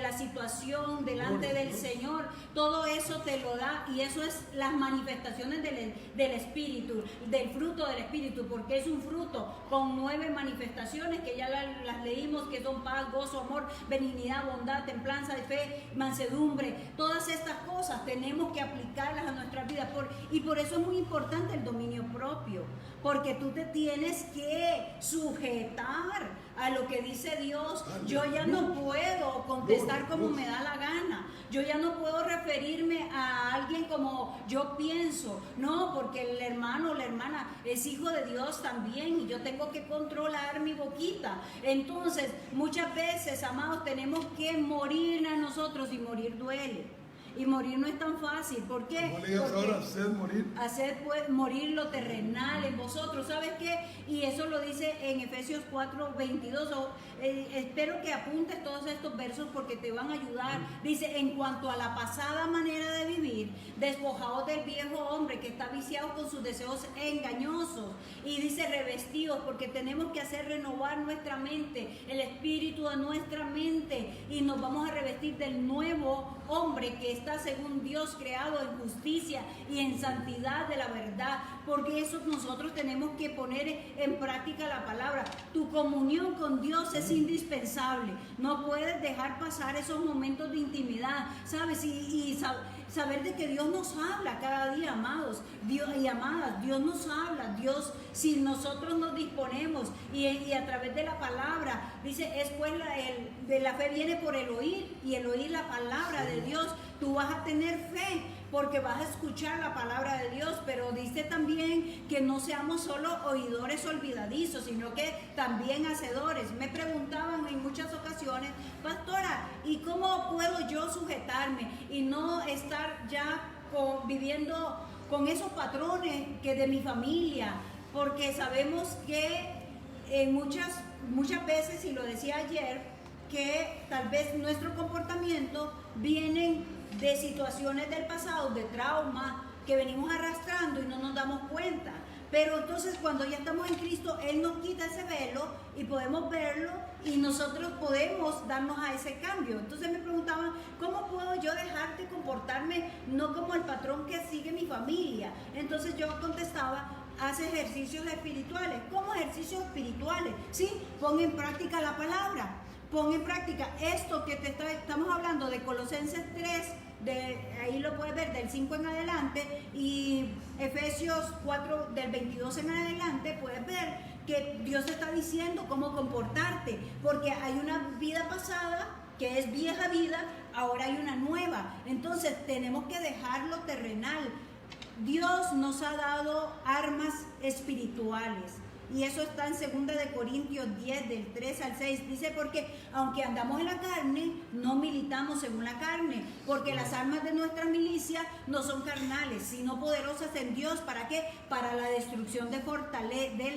B: la situación delante del Señor, todo eso te lo da, y eso es las manifestaciones del Espíritu, del fruto del Espíritu, porque es un fruto con 9 manifestaciones que ya las leímos, que son paz, gozo, amor, benignidad, bondad, templanza, de fe, mansedumbre. Todas estas cosas tenemos que aplicarlas a nuestras vidas, y por eso es muy importante el dominio propio, porque tú te tienes que sujetar a lo que dice Dios. Yo ya no puedo contestar como me da la gana, yo ya no puedo referirme a alguien como yo pienso, no, porque el hermano o la hermana es hijo de Dios también, y yo tengo que controlar mi boquita. Entonces, muchas veces, amados, tenemos que morir a nosotros, y morir duele. Y morir no es tan fácil. ¿Por qué?
A: ¿Cómo le digas ahora? ¿Hacer morir?
B: Hacer, pues, morir lo terrenal en vosotros. ¿Sabes qué? Y eso lo dice en Efesios 4:22. Espero que apuntes todos estos versos porque te van a ayudar. Dice, en cuanto a la pasada manera de vivir, despojados del viejo hombre que está viciado con sus deseos engañosos. Y dice, revestidos, porque tenemos que hacer renovar nuestra mente, el espíritu de nuestra mente, y nos vamos a revestir del nuevo hombre que está según Dios, creado en justicia y en santidad de la verdad. Porque eso nosotros tenemos que poner en práctica la palabra. Tu comunión con Dios es indispensable. No puedes dejar pasar esos momentos de intimidad, ¿sabes? Y saber de que Dios nos habla cada día, amados, Dios y amadas. Dios nos habla. Dios, si nosotros nos disponemos y a través de la palabra, dice, es pues de la fe viene por el oír, y el oír la palabra de Dios. Tú vas a tener fe porque vas a escuchar la palabra de Dios, pero dice también que no seamos solo oidores olvidadizos, sino que también hacedores. Me preguntaban en muchas ocasiones, pastora, ¿y cómo puedo yo sujetarme y no estar ya viviendo con esos patrones que de mi familia? Porque sabemos que en muchas veces, y lo decía ayer, que tal vez nuestro comportamiento vienen de situaciones del pasado, de trauma que venimos arrastrando y no nos damos cuenta. Pero entonces cuando ya estamos en Cristo, Él nos quita ese velo y podemos verlo y nosotros podemos darnos a ese cambio. Entonces me preguntaban, ¿cómo puedo yo dejar de comportarme no como el patrón que sigue mi familia? Entonces yo contestaba, haz ejercicios espirituales. ¿Cómo ejercicios espirituales? Sí, pon en práctica la palabra. Pon en práctica esto que estamos hablando de Colosenses 3, ahí lo puedes ver del 5 en adelante, y Efesios 4 del 22 en adelante, puedes ver que Dios te está diciendo cómo comportarte, porque hay una vida pasada que es vieja vida, ahora hay una nueva. Entonces tenemos que dejar lo terrenal. Dios nos ha dado armas espirituales. Y eso está en 2 de Corintios 10, del 3 al 6. Dice, porque aunque andamos en la carne, no militamos según la carne. Porque las armas de nuestra milicia no son carnales, sino poderosas en Dios. ¿Para qué? Para la destrucción de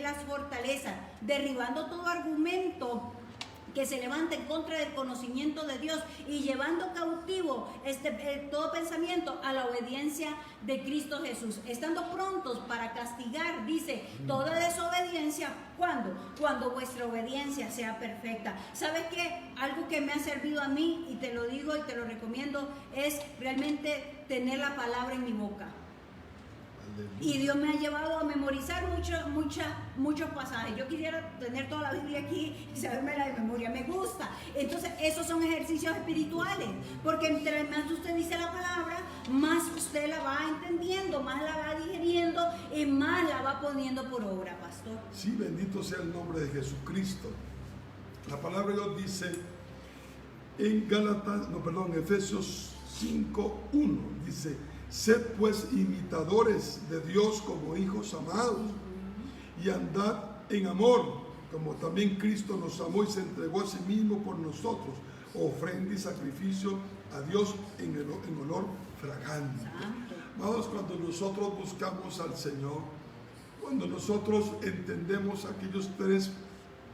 B: las fortalezas. Derribando todo argumento que se levanta en contra del conocimiento de Dios y llevando cautivo todo pensamiento a la obediencia de Cristo Jesús, estando prontos para castigar, dice, toda desobediencia. ¿Cuándo? Cuando vuestra obediencia sea perfecta. ¿Sabes qué? Algo que me ha servido a mí, y te lo digo y te lo recomiendo, es realmente tener la palabra en mi boca. Y Dios me ha llevado a memorizar muchos pasajes. Yo quisiera tener toda la Biblia aquí y sabérmela de memoria, me gusta. Entonces esos son ejercicios espirituales, porque entre más usted dice la palabra, más usted la va entendiendo, más la va digeriendo y más la va poniendo por obra, pastor.
A: Sí, bendito sea el nombre de Jesucristo. La palabra de Dios dice en Efesios 5:1, dice: sed pues imitadores de Dios como hijos amados, y andad en amor, como también Cristo nos amó y se entregó a sí mismo por nosotros, ofrenda y sacrificio a Dios en olor fragante. Amados, cuando nosotros buscamos al Señor, cuando nosotros entendemos aquellos 3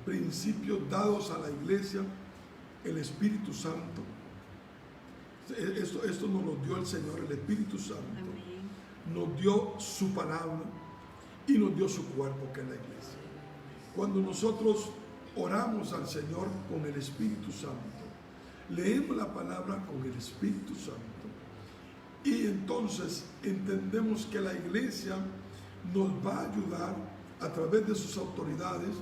A: principios dados a la iglesia, el Espíritu Santo, esto nos lo dio el Señor, el Espíritu Santo. Amén. Nos dio su palabra y nos dio su cuerpo, que es la iglesia. Cuando nosotros oramos al Señor con el Espíritu Santo, leemos la palabra con el Espíritu Santo, y entonces entendemos que la iglesia nos va a ayudar a través de sus autoridades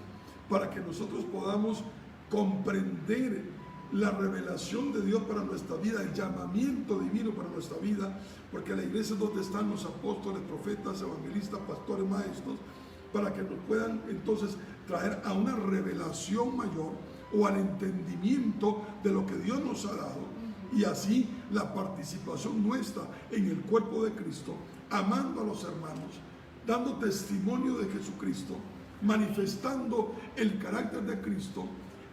A: para que nosotros podamos comprender la revelación de Dios para nuestra vida, el llamamiento divino para nuestra vida, porque la iglesia es donde están los apóstoles, profetas, evangelistas, pastores, maestros, para que nos puedan entonces traer a una revelación mayor o al entendimiento de lo que Dios nos ha dado, y así la participación nuestra en el cuerpo de Cristo, amando a los hermanos, dando testimonio de Jesucristo, manifestando el carácter de Cristo,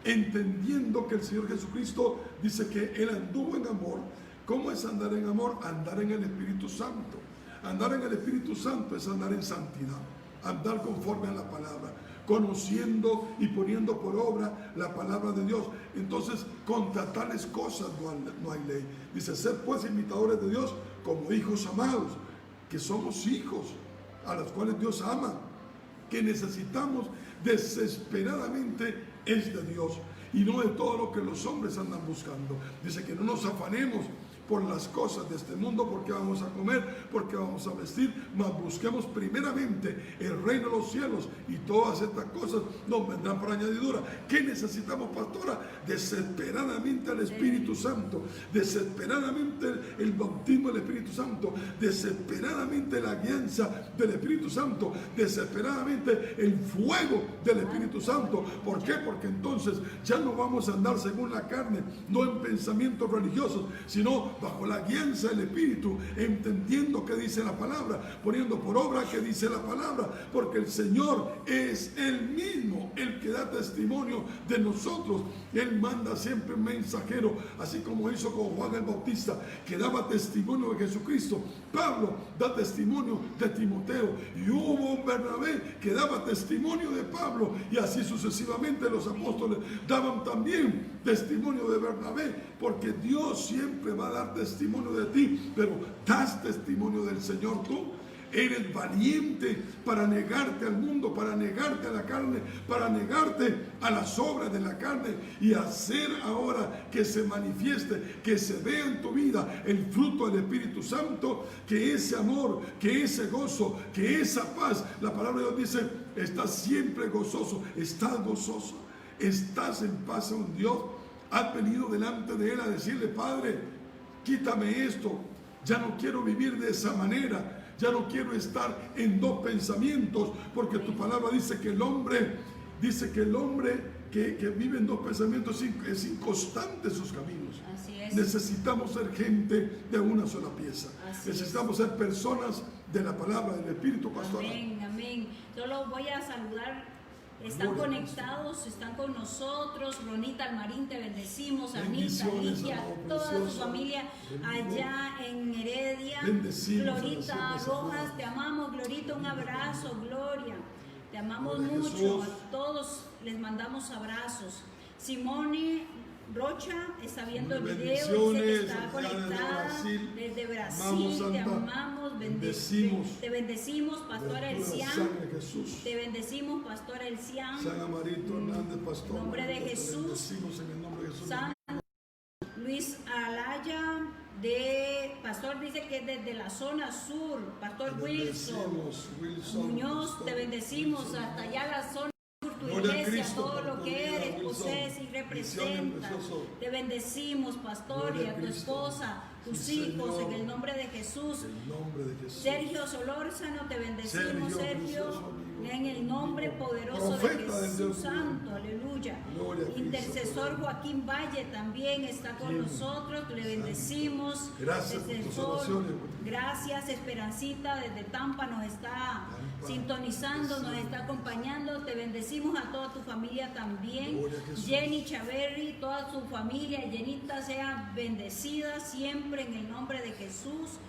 A: entendiendo que el Señor Jesucristo dice que Él anduvo en amor. ¿Cómo es andar en amor? Andar en el Espíritu Santo. Andar en el Espíritu Santo es andar en santidad, andar conforme a la palabra, conociendo y poniendo por obra la palabra de Dios. Entonces, contra tales cosas no hay ley. Dice, sed pues imitadores de Dios como hijos amados, que somos hijos a los cuales Dios ama, que necesitamos desesperadamente es de Dios y no de todo lo que los hombres andan buscando. Dice que no nos afanemos por las cosas de este mundo, porque vamos a comer, porque vamos a vestir, mas busquemos primeramente el reino de los cielos, y todas estas cosas nos vendrán por añadidura. ¿Qué necesitamos, pastora? Desesperadamente al Espíritu Santo, desesperadamente el bautismo del Espíritu Santo, desesperadamente la guianza del Espíritu Santo, desesperadamente el fuego del Espíritu Santo. ¿Por qué? Porque entonces ya no vamos a andar según la carne, no en pensamientos religiosos, sino bajo la guianza del Espíritu, entendiendo qué dice la palabra, poniendo por obra qué dice la palabra, porque el Señor es el mismo el que da testimonio de nosotros. Él manda siempre un mensajero, así como hizo con Juan el Bautista, que daba testimonio de Jesucristo. Pablo da testimonio de Timoteo, y hubo un Bernabé que daba testimonio de Pablo, y así sucesivamente los apóstoles daban también testimonio de Bernabé, porque Dios siempre va a dar testimonio de ti. Pero ¿das testimonio del Señor tú? Eres valiente para negarte al mundo, para negarte a la carne, para negarte a las obras de la carne, y hacer ahora que se manifieste, que se vea en tu vida el fruto del Espíritu Santo, que ese amor, que ese gozo, que esa paz. La palabra de Dios dice: estás siempre gozoso. Estás gozoso, estás en paz con Dios. Has venido delante de Él a decirle: Padre, quítame esto, ya no quiero vivir de esa manera. Ya no quiero estar en dos pensamientos, porque tu palabra dice que el hombre que vive en dos pensamientos es inconstante en sus caminos.
B: Así es.
A: Necesitamos ser gente de una sola pieza. Necesitamos ser personas de la palabra, del Espíritu pastoral.
B: Amén, amén. Solo voy a saludar. Están conectados, están con nosotros. Ronita Almarín, te bendecimos. Anita, Ligia, toda tu familia allá en Heredia. Glorita Rojas, te amamos. Glorita, un abrazo. Gloria, te amamos mucho. A todos les mandamos abrazos. Simone Rocha está viendo el video, dice que está conectada desde Brasil. Te amamos, te bendecimos, Pastora Elcián. Te bendecimos, Pastora Elcián.
A: San Amarito Hernández, pastor.
B: En nombre de Jesús.
A: Bendecimos en el nombre de Jesús.
B: San Luis Alaya, de Pastor, dice que desde la zona sur. Pastor Wilson Muñoz, te bendecimos hasta allá la zona. Tu iglesia, todo lo que eres, posees y representas. Te bendecimos, pastor, y a tu esposa, tus hijos, en el nombre de Jesús. Sergio Solórzano, te bendecimos, Sergio, en el nombre poderoso de Jesús Santo, aleluya. Intercesor Joaquín Valle también está con nosotros, le bendecimos.
A: Gracias por tus oraciones.
B: Gracias, Esperancita, desde Tampa nos está sintonizando, nos está acompañando. Te bendecimos a toda tu familia también. Jenny Chaverri, toda su familia, llenita, sea bendecida siempre en el nombre de Jesús.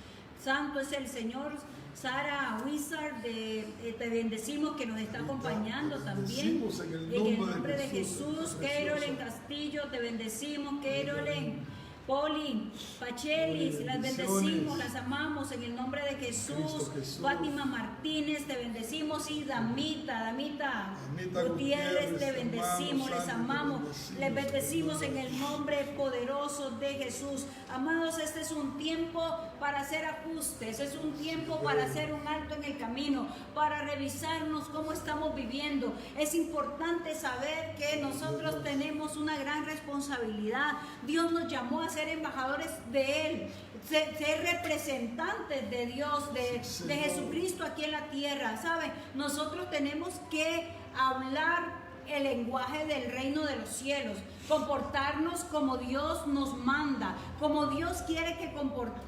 B: Santo es el Señor. Sara Wizard, te bendecimos, que nos está acompañando también en el nombre de Jesús. Kerolen Castillo, te bendecimos. Kerolen Poli Pachelis, las bendecimos, las amamos en el nombre de Jesús. Fátima Martínez, te bendecimos. Y Damita Gutiérrez, te bendecimos, les amamos, les bendecimos en el nombre poderoso de Jesús. Amados, este es un tiempo para hacer ajustes, es un tiempo para hacer un alto en el camino, para revisarnos cómo estamos viviendo. Es importante saber que nosotros tenemos una gran responsabilidad. Dios nos llamó a ser embajadores de Él, ser representantes de Dios, de Jesucristo aquí en la tierra. ¿Saben? Nosotros tenemos que hablar el lenguaje del reino de los cielos, comportarnos como Dios nos manda, como Dios quiere que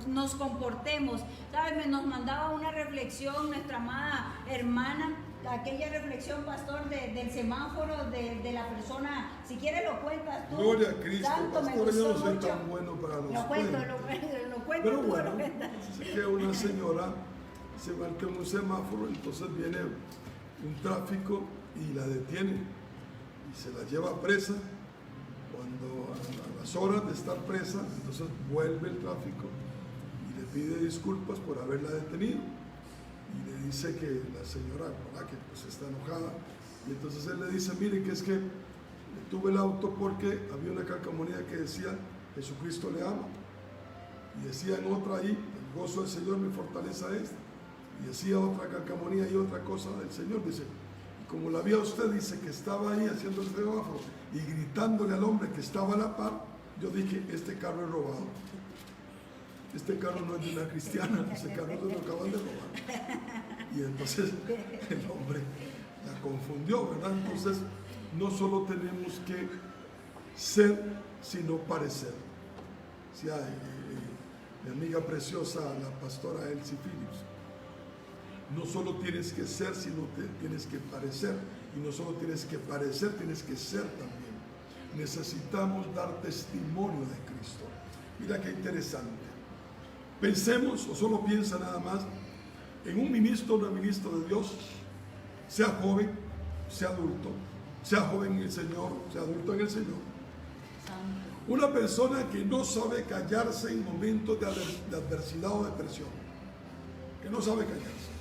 B: nos comportemos. ¿Saben? Nos mandaba una reflexión nuestra amada hermana, aquella reflexión, pastor, del semáforo de la persona. Si quieres lo cuentas tú.
A: Gloria a Cristo,
B: Tanto
A: pastor, yo no soy tan bueno para los
B: lo cuento.
A: Pero bueno, sé que una señora se marca en un semáforo, entonces viene un tráfico y la detiene y se la lleva presa. Cuando a las horas de estar presa, entonces vuelve el tráfico y le pide disculpas por haberla detenido. Y le dice que la señora, ¿verdad?, que pues está enojada, y entonces él le dice: mire, que es que tuve el auto porque había una calcamonía que decía Jesucristo le ama, y decía en otra ahí, el gozo del Señor mi fortaleza es, y decía otra calcamonía y otra cosa del Señor. Dice, y como la vio usted, dice que estaba ahí haciendo el semáforo y gritándole al hombre que estaba a la par, yo dije: este carro es robado. Este carro no es de una cristiana, ese carro se lo acaban de robar. Y entonces el hombre la confundió, ¿verdad? Entonces no solo tenemos que ser, sino parecer. O sea, mi amiga preciosa, la pastora Elsie Phillips. No solo tienes que ser, sino tienes que parecer. Y no solo tienes que parecer, tienes que ser también. Necesitamos dar testimonio de Cristo. Mira qué interesante. Pensemos, o solo piensa nada más, en un ministro o una ministra de Dios, sea joven, sea adulto, sea joven en el Señor, sea adulto en el Señor. Una persona que no sabe callarse en momentos de adversidad o de presión, que no sabe callarse.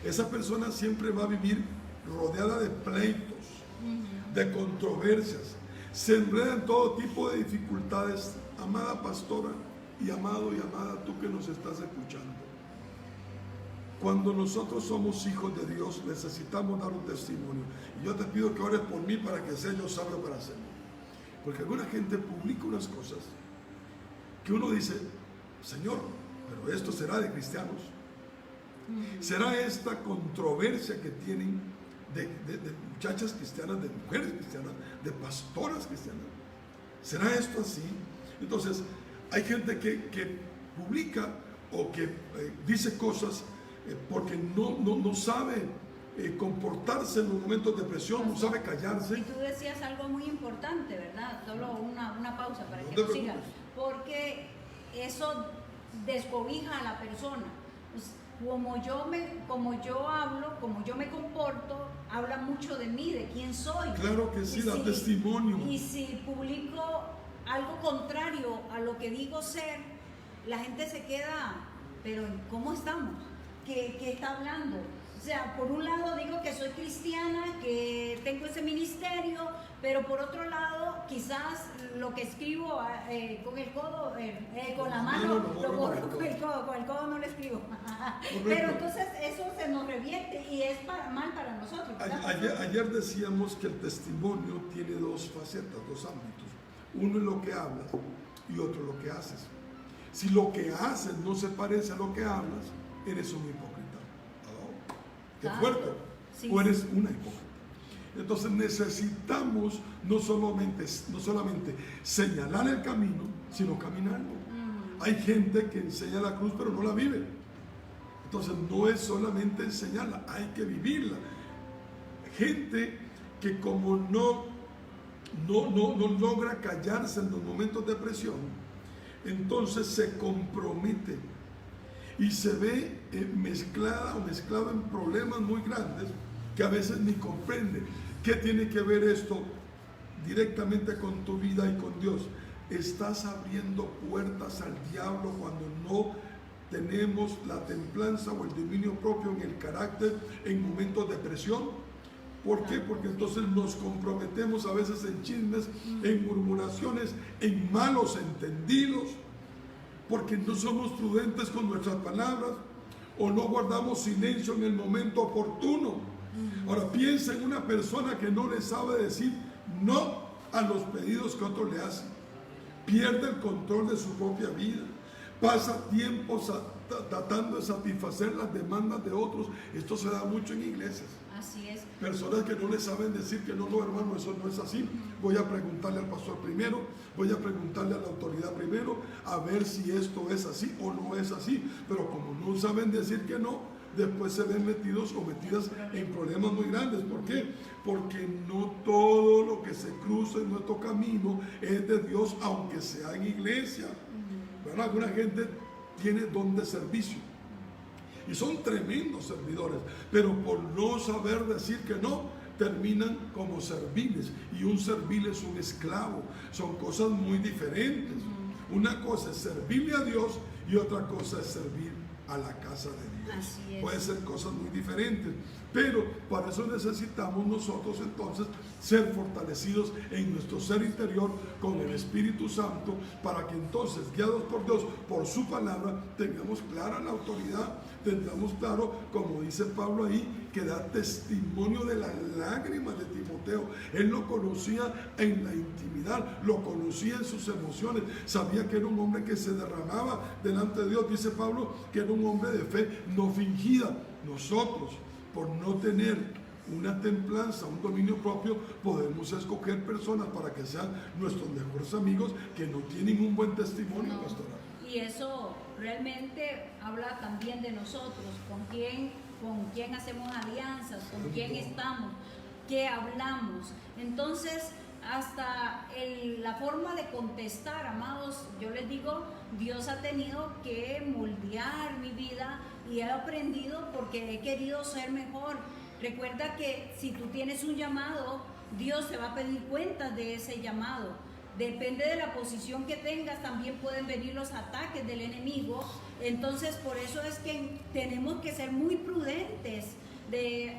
A: Esa persona siempre va a vivir rodeada de pleitos, de controversias, se enreda en todo tipo de dificultades. Amada pastora y amado y amada tú que nos estás escuchando, cuando nosotros somos hijos de Dios necesitamos dar un testimonio. Y yo te pido que ores por mí para que sea yo sabio para hacerlo. Porque alguna gente publica unas cosas que uno dice, Señor, pero esto será de cristianos. ¿Será esta controversia que tienen de muchachas cristianas, de mujeres cristianas, de pastoras cristianas? ¿Será esto así? Entonces, hay gente que publica o que dice cosas porque no sabe comportarse en los momentos de presión, no sabe callarse.
B: Y tú decías algo muy importante, ¿verdad? Solo una pausa para que lo sigas. Porque eso descobija a la persona. Pues, como yo hablo, como yo me comporto, habla mucho de mí, de quién soy.
A: Claro que sí, da testimonio.
B: Y si publico algo contrario a lo que digo ser, la gente se queda, pero ¿cómo estamos? ¿Qué está hablando? O sea, por un lado digo que soy cristiana, que tengo ese ministerio, pero por otro lado, quizás lo que escribo con el codo, con la mano, lo borro con el codo no lo escribo. Pero entonces eso se nos revierte y es mal para nosotros.
A: Ayer decíamos que el testimonio tiene dos facetas, dos ámbitos. Uno es lo que hablas y otro lo que haces. Si lo que haces no se parece a lo que hablas, eres un hipócrita. Qué fuerte. Sí. O eres una hipócrita. Entonces necesitamos no solamente señalar el camino, sino caminarlo. Hay gente que enseña la cruz pero no la vive. Entonces no es solamente enseñarla, hay que vivirla. Gente que como no logra callarse en los momentos de presión, entonces se compromete y se ve mezclada o mezclado en problemas muy grandes que a veces ni comprende. ¿Qué tiene que ver esto directamente con tu vida y con Dios? Estás abriendo puertas al diablo cuando no tenemos la templanza o el dominio propio en el carácter en momentos de presión. ¿Por qué? Porque entonces nos comprometemos a veces en chismes, en murmuraciones, en malos entendidos, porque no somos prudentes con nuestras palabras o no guardamos silencio en el momento oportuno. Ahora piensa en una persona que no le sabe decir no a los pedidos que otros le hacen. Pierde el control de su propia vida. Pasa tiempo tratando de satisfacer las demandas de otros. Esto se da mucho en iglesias.
B: Así es.
A: Personas que no le saben decir que no, hermano, eso no es así. Voy a preguntarle al pastor primero, voy a preguntarle a la autoridad primero, a ver si esto es así o no es así. Pero como no saben decir que no, después se ven metidos o metidas en problemas muy grandes. ¿Por qué? Porque no todo lo que se cruza en nuestro camino es de Dios, aunque sea en iglesia. Bueno, alguna gente tiene don de servicio y son tremendos servidores, pero por no saber decir que no, terminan como serviles, y un servil es un esclavo. Son cosas muy diferentes. Una cosa es servirle a Dios y otra cosa es servir a la casa de Dios.
B: Así es.
A: Pueden ser cosas muy diferentes, pero para eso necesitamos nosotros entonces ser fortalecidos en nuestro ser interior con el Espíritu Santo, para que entonces, guiados por Dios, por su palabra, tengamos clara la autoridad, tengamos claro, como dice Pablo ahí, que da testimonio de las lágrimas de Timoteo. Él lo conocía en la intimidad, lo conocía en sus emociones, sabía que era un hombre que se derramaba delante de Dios. Dice Pablo que era un hombre de fe no fingida. Nosotros, por no tener una templanza, un dominio propio, podemos escoger personas para que sean nuestros mejores amigos que no tienen un buen testimonio, pastora.
B: y eso realmente habla también de nosotros, con quién hacemos alianzas, con quién estamos, qué hablamos. Entonces, hasta la forma de contestar, amados, yo les digo, Dios ha tenido que moldear mi vida y he aprendido porque he querido ser mejor. Recuerda que si tú tienes un llamado, Dios te va a pedir cuentas de ese llamado. Depende de la posición que tengas, también pueden venir los ataques del enemigo. Entonces, por eso es que tenemos que ser muy prudentes.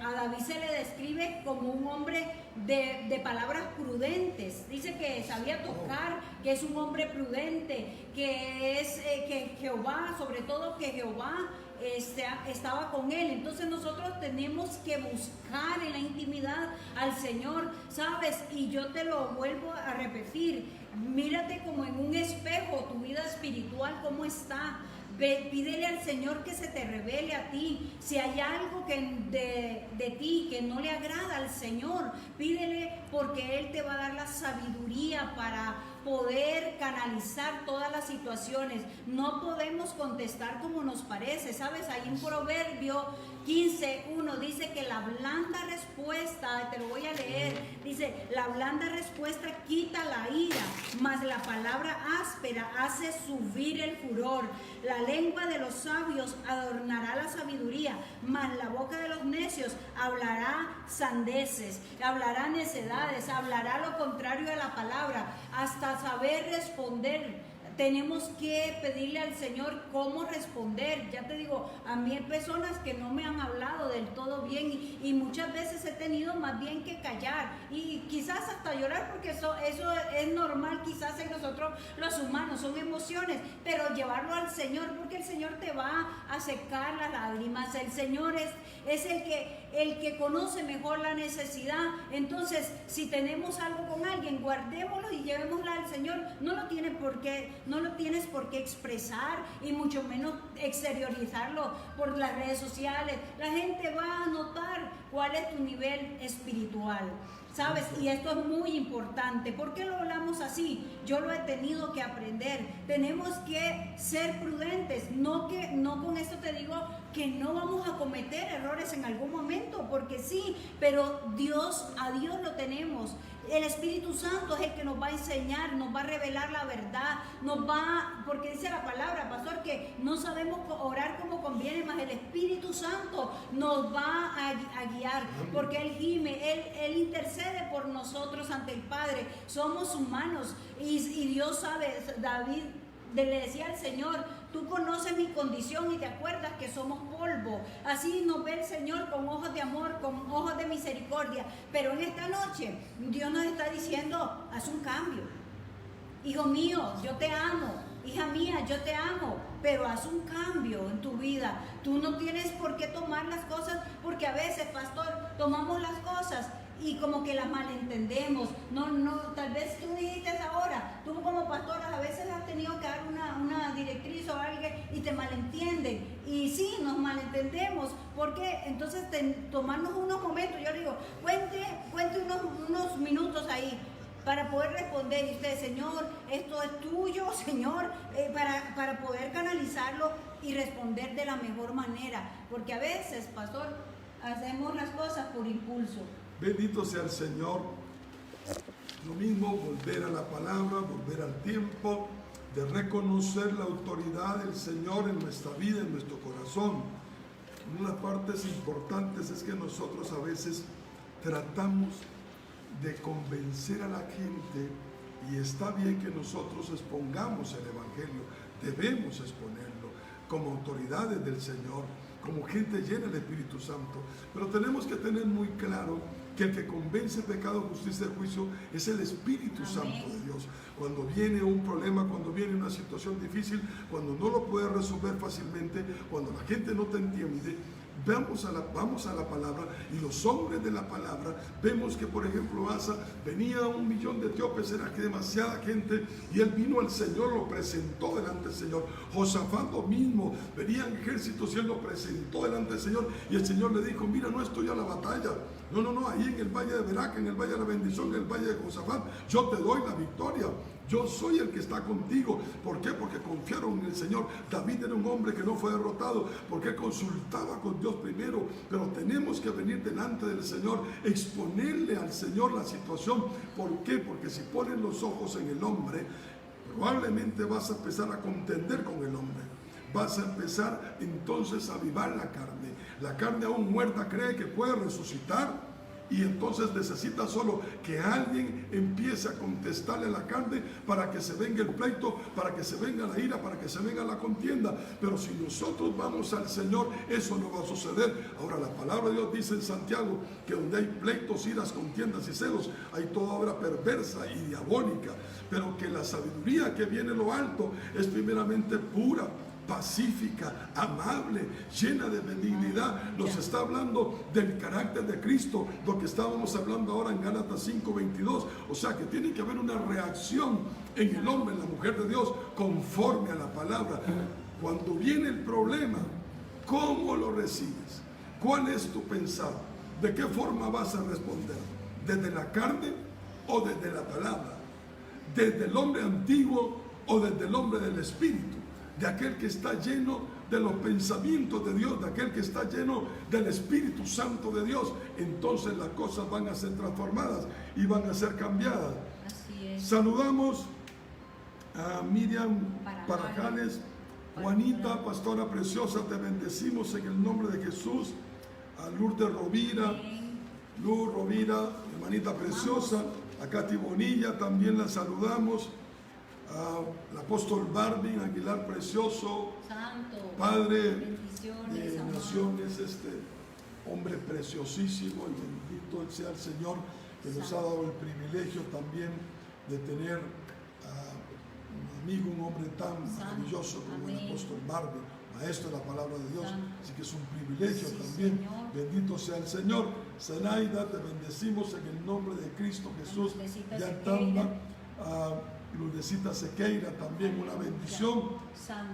B: A David se le describe como un hombre de palabras prudentes. Dice que sabía tocar, que es un hombre prudente, que es que Jehová, sobre todo que Jehová estaba con él. Entonces nosotros tenemos que buscar en la intimidad al Señor, ¿sabes? Y yo te lo vuelvo a repetir, mírate como en un espejo tu vida espiritual, cómo está. Pídele al Señor que se te revele a ti. Si hay algo de ti que no le agrada al Señor, pídele, porque Él te va a dar la sabiduría para poder canalizar todas las situaciones. No podemos contestar como nos parece, ¿sabes? Hay un Proverbio 15:1 dice que la blanda respuesta, te lo voy a leer, dice: la blanda respuesta quita la ira, mas la palabra áspera hace subir el furor. La lengua de los sabios adornará la sabiduría, mas la boca de los necios hablará sandeces, hablará necedades, hablará lo contrario a la palabra, hasta saber responder. Tenemos que pedirle al Señor cómo responder. Ya te digo, a mí hay personas que no me han hablado del todo bien y muchas veces he tenido más bien que callar y quizás hasta llorar, porque eso es normal quizás en nosotros los humanos, son emociones, pero llevarlo al Señor, porque el Señor te va a secar las lágrimas. El Señor es el que conoce mejor la necesidad. Entonces, si tenemos algo con alguien, guardémoslo y llevémoslo al Señor. No lo tienes por qué expresar y mucho menos exteriorizarlo por las redes sociales. La gente va a notar cuál es tu nivel espiritual, ¿sabes? Y esto es muy importante. ¿Por qué lo hablamos así? Yo lo he tenido que aprender. Tenemos que ser prudentes. No con esto te digo que no vamos a cometer errores en algún momento, porque sí, pero a Dios lo tenemos. El Espíritu Santo es el que nos va a enseñar, nos va a revelar la verdad, porque dice la palabra, pastor, que no sabemos orar como conviene, mas el Espíritu Santo nos va a guiar, porque Él gime, Él intercede por nosotros ante el Padre. Somos humanos y Dios sabe. David le decía al Señor: tú conoces mi condición y te acuerdas que somos polvo. Así nos ve el Señor, con ojos de amor, con ojos de misericordia. Pero en esta noche Dios nos está diciendo: haz un cambio. Hijo mío, yo te amo. Hija mía, yo te amo, pero haz un cambio en tu vida. Tú no tienes por qué tomar las cosas, porque a veces, pastor, tomamos las cosas y como que las malentendemos. No, tal vez tú dijiste ahora, tú como pastora a veces has tenido que dar una directriz o algo y te malentienden. Y sí, nos malentendemos. ¿Por qué? Entonces tomarnos unos momentos, yo digo, cuente unos minutos ahí para poder responder. Y usted: Señor, esto es tuyo, Señor, para poder canalizarlo y responder de la mejor manera. Porque a veces, pastor, hacemos las cosas por impulso.
A: Bendito sea el Señor. Lo mismo, volver a la palabra, volver al tiempo de reconocer la autoridad del Señor en nuestra vida, en nuestro corazón. Una de las partes importantes es que nosotros a veces tratamos de convencer a la gente, y está bien que nosotros expongamos el Evangelio, debemos exponerlo como autoridades del Señor, como gente llena del Espíritu Santo, pero tenemos que tener muy claro que el que convence pecado, justicia y juicio es el Espíritu Santo de Dios. Cuando viene un problema, cuando viene una situación difícil, cuando no lo puedes resolver fácilmente, cuando la gente no te entiende, vamos a la palabra, y los hombres de la palabra, vemos que por ejemplo Asa, venía 1,000,000 de etíopes, era demasiada gente, y él vino al Señor, lo presentó delante del Señor. Josafat lo mismo, venían ejércitos y él lo presentó sentó delante del Señor y el Señor le dijo, mira, no estoy a la batalla. No, ahí en el valle de Beraca, en el valle de la bendición, en el valle de Josafat, yo te doy la victoria. Yo soy el que está contigo. ¿Por qué? Porque confiaron en el Señor. David era un hombre que no fue derrotado porque consultaba con Dios primero. Pero tenemos que venir delante del Señor, exponerle al Señor la situación. ¿Por qué? Porque si ponen los ojos en el hombre, probablemente vas a empezar a contender con el hombre. Vas a empezar entonces a avivar la carne. La carne aún muerta cree que puede resucitar. Y entonces necesita solo que alguien empiece a contestarle a la carne para que se venga el pleito, para que se venga la ira, para que se venga la contienda. Pero si nosotros vamos al Señor, eso no va a suceder. Ahora la palabra de Dios dice en Santiago que donde hay pleitos, iras, contiendas y celos, hay toda obra perversa y diabólica. Pero que la sabiduría que viene de lo alto es primeramente pura, pacífica, amable, llena de benignidad. Nos está hablando del carácter de Cristo, lo que estábamos hablando ahora en Gálatas 5:22. O sea que tiene que haber una reacción en el hombre, en la mujer de Dios, conforme a la palabra. Cuando viene el problema, ¿cómo lo recibes? ¿Cuál es tu pensar? ¿De qué forma vas a responder? ¿Desde la carne o desde la palabra? ¿Desde el hombre antiguo o desde el hombre del Espíritu? De aquel que está lleno de los pensamientos de Dios, de aquel que está lleno del Espíritu Santo de Dios. Entonces las cosas van a ser transformadas y van a ser cambiadas.
B: Así es.
A: Saludamos a Miriam Parajales. Juanita, pastora preciosa, te bendecimos en el nombre de Jesús. A Lourdes Rovira, Luz Rovira, hermanita preciosa. A Katy Bonilla también la saludamos. Al apóstol Barbie Aguilar precioso,
B: Santo,
A: Padre
B: bendiciones,
A: de naciones, hombre preciosísimo, y bendito sea el Señor que nos ha dado el privilegio también de tener un amigo, un hombre tan maravilloso como el apóstol Barbie, maestro de la palabra de Dios. Así que es un privilegio también.
B: Señor.
A: Bendito sea el Señor. Zenaida, te bendecimos en el nombre de Cristo Jesús. Yantamba, Lourdesita Sequeira, también una bendición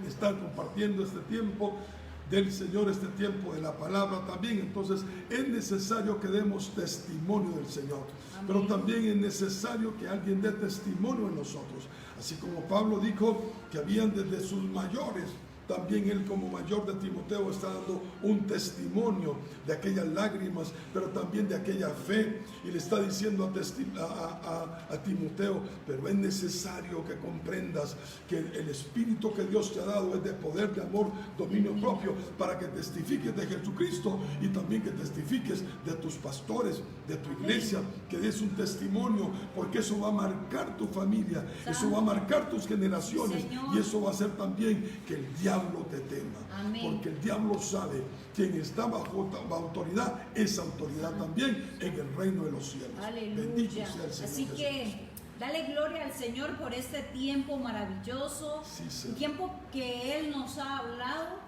A: estar compartiendo este tiempo del Señor, este tiempo de la palabra también. Entonces es necesario que demos testimonio del Señor. Amén. Pero también es necesario que alguien dé testimonio en nosotros. Así como Pablo dijo que habían desde sus mayores, también él como mayor de Timoteo está dando un testimonio de aquellas lágrimas, pero también de aquella fe, y le está diciendo a Timoteo, pero es necesario que comprendas que el espíritu que Dios te ha dado es de poder, de amor, dominio propio, para que testifiques de Jesucristo y también que testifiques de tus pastores, de tu iglesia, que des un testimonio, porque eso va a marcar tu familia, eso va a marcar tus generaciones, y eso va a hacer también que el diablo te tema. Amén. Porque el diablo sabe quien está bajo autoridad es autoridad también en el reino de los cielos.
B: Aleluya.
A: Bendito sea el Señor.
B: Así
A: Jesús.
B: que dale gloria al Señor por este tiempo maravilloso, un tiempo que Él nos ha hablado.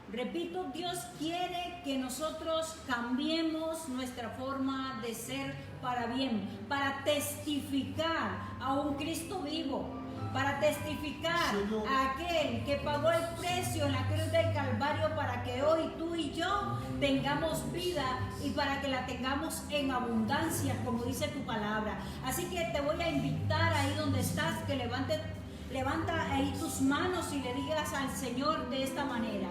B: Repito, Dios quiere que nosotros cambiemos nuestra forma de ser para bien, para testificar a un Cristo vivo, para testificar
A: Señor,
B: a aquel que pagó el precio en la cruz del Calvario para que hoy tú y yo tengamos vida y para que la tengamos en abundancia, como dice tu palabra. Así que te voy a invitar ahí donde estás, que levanta ahí tus manos y le digas al Señor de esta manera: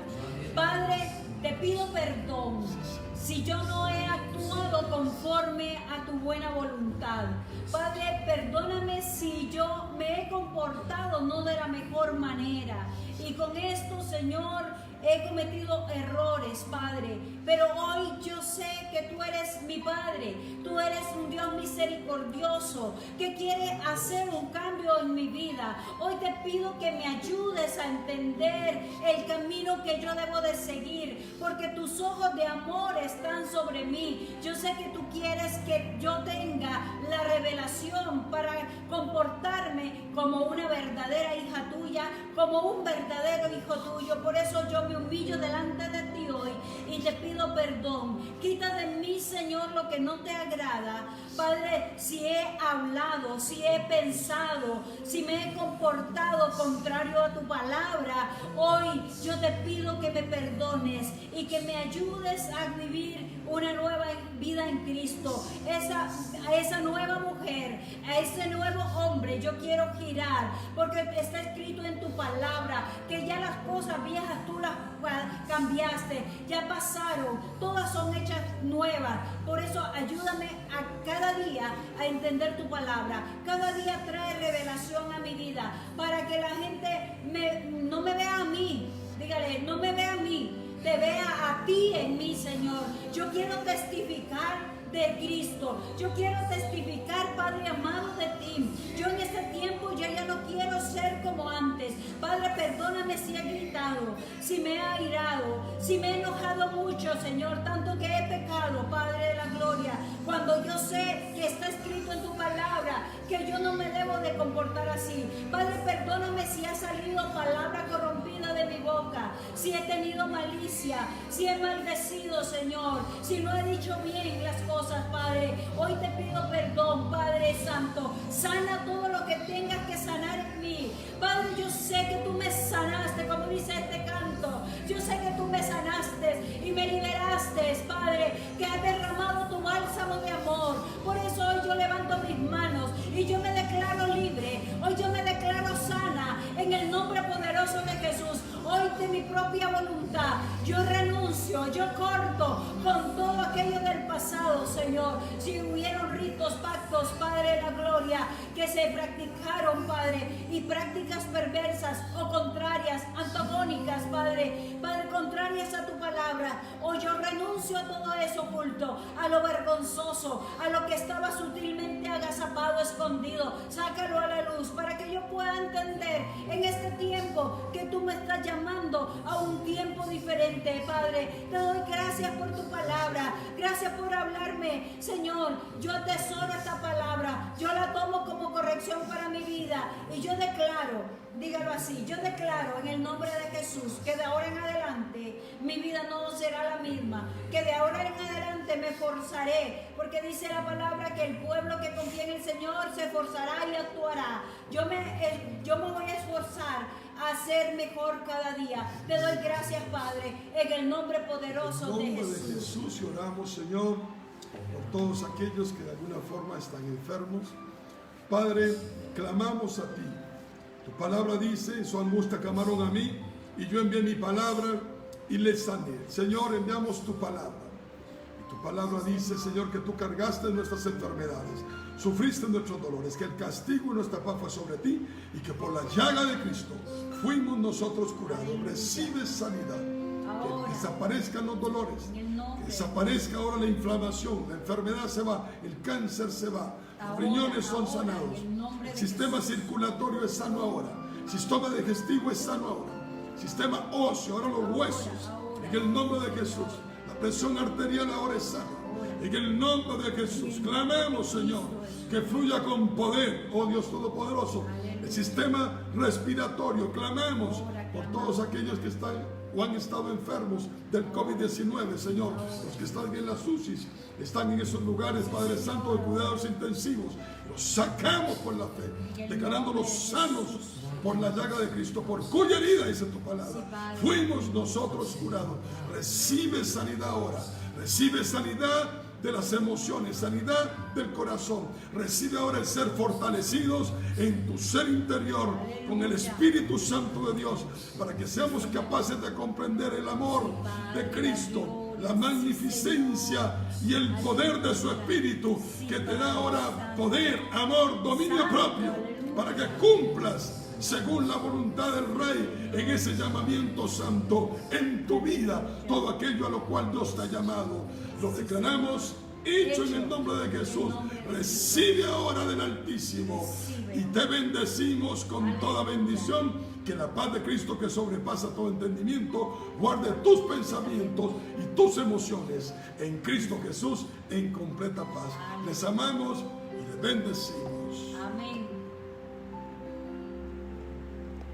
B: Padre, te pido perdón si yo no he actuado conforme a tu buena voluntad. Padre, perdóname si yo me he comportado no de la mejor manera. Y con esto, Señor, he cometido errores, Padre. Pero hoy yo sé que tú eres mi Padre. Tú eres un Dios misericordioso que quiere hacer un cambio en mi vida. Hoy te pido que me ayudes a entender el camino que yo debo de seguir, porque tus ojos de amor están sobre mí. Yo sé que tú quieres que yo tenga la revelación para comportarme como una verdadera hija tuya, como un verdadero hijo tuyo. Por eso yo me humillo delante de ti hoy y te pido perdón, Quita de mí, Señor, lo que no te agrada. Padre, si he hablado, si he pensado, si me he comportado contrario a tu palabra, hoy yo te pido que me perdones y que me ayudes a vivir una nueva vida en Cristo. A esa nueva mujer, a ese nuevo hombre yo quiero girar, porque está escrito en tu palabra que ya las cosas viejas tú las cambiaste, ya pasaron, todas son hechas nuevas. Por eso ayúdame a cada día a entender tu palabra. Cada día trae revelación a mi vida, para que la gente no me vea a mí. Dígale, no me vea a mí, te vea a ti en mí, Señor. Yo quiero testificar de Cristo. Yo quiero testificar, Padre amado, de ti. Yo en este tiempo ya no quiero ser como antes. Padre, perdóname si he gritado, si me he airado, si me he enojado mucho, Señor, tanto que he pecado, Padre de la gloria, cuando yo sé que está escrito en tu palabra que yo no me debo de comportar así. Padre, perdóname si ha salido palabra corrompida de mi boca, si he tenido malicia, si he maldecido, Señor, si no he dicho bien las cosas, Padre. Hoy te pido perdón, Padre Santo. Sana todo lo que tengas que sanar en mí. Padre, yo sé que tú me sanaste, como dice este canto. Yo sé que tú me sanaste y me liberaste, Padre, que has derramado tu bálsamo de amor. Por eso hoy yo levanto mis manos y yo me declaro libre. Hoy yo me declaro sana en el nombre poderoso de Jesús. Hoy de mi propia voluntad yo renuncio, yo corto con todo aquello del pasado, Señor. Si hubieron ritos, pactos, Padre de la gloria, que se practicaron, Padre, y prácticas perversas o contrarias, antagónicas, Padre, contrarias a tu palabra, hoy yo renuncio a todo eso oculto, a lo vergonzoso, a lo que estaba sutilmente agazapado, escondido. Sácalo a la luz para que yo pueda entender en este tiempo que tú me estás llamando a un tiempo diferente, Padre. Te doy gracias por tu palabra, gracias por hablarme, Señor. Yo atesoro esta palabra, yo la tomo como corrección para mi vida y yo declaro, dígalo así, yo declaro en el nombre de Jesús que de ahora en adelante mi vida no será la misma, que de ahora en adelante me esforzaré, porque dice la palabra que el pueblo que confía en el Señor se esforzará y actuará. Yo me voy a esforzar a ser mejor cada día. Te doy gracias, Padre, en el nombre poderoso de Jesús.
A: En el nombre de Jesús y oramos, Señor, por todos aquellos que de alguna forma están enfermos. Padre, clamamos a ti. Tu palabra dice, en su angustia clamaron a mí y yo envié mi palabra y les sané. Señor, enviamos tu palabra. Y tu palabra dice, Señor, que tú cargaste nuestras enfermedades, sufriste nuestros dolores, que el castigo y nuestra paz fue sobre ti y que por la llaga de Cristo fuimos nosotros curados. Recibe sanidad. Que desaparezcan los dolores, que desaparezca ahora la inflamación, la enfermedad se va, el cáncer se va, los riñones son sanados, el sistema circulatorio es sano ahora, el sistema digestivo es sano ahora, el sistema óseo, ahora los huesos, en el nombre de Jesús, la presión arterial ahora es sana. En el nombre de Jesús, clamemos, Señor, que fluya con poder, oh Dios Todopoderoso, el sistema respiratorio. Clamemos por todos aquellos que están o han estado enfermos del COVID-19, Señor. Los que están en las UCIs, están en esos lugares, Padre Santo, de cuidados intensivos. Los sacamos por la fe, declarándolos sanos por la llaga de Cristo, por cuya herida, dice tu palabra, fuimos nosotros curados. Recibe sanidad ahora, recibe sanidad de las emociones, sanidad del corazón. Recibe ahora el ser fortalecidos en tu ser interior con el Espíritu Santo de Dios, para que seamos capaces de comprender el amor de Cristo, la magnificencia y el poder de su Espíritu, que te da ahora poder, amor, dominio propio, para que cumplas según la voluntad del Rey en ese llamamiento santo en tu vida, todo aquello a lo cual Dios te ha llamado. Lo declaramos hecho en el nombre de Jesús. Recibe ahora del Altísimo y te bendecimos con toda bendición. Que la paz de Cristo, que sobrepasa todo entendimiento, guarde tus pensamientos y tus emociones en Cristo Jesús en completa paz. Les amamos y les bendecimos.
B: Amén.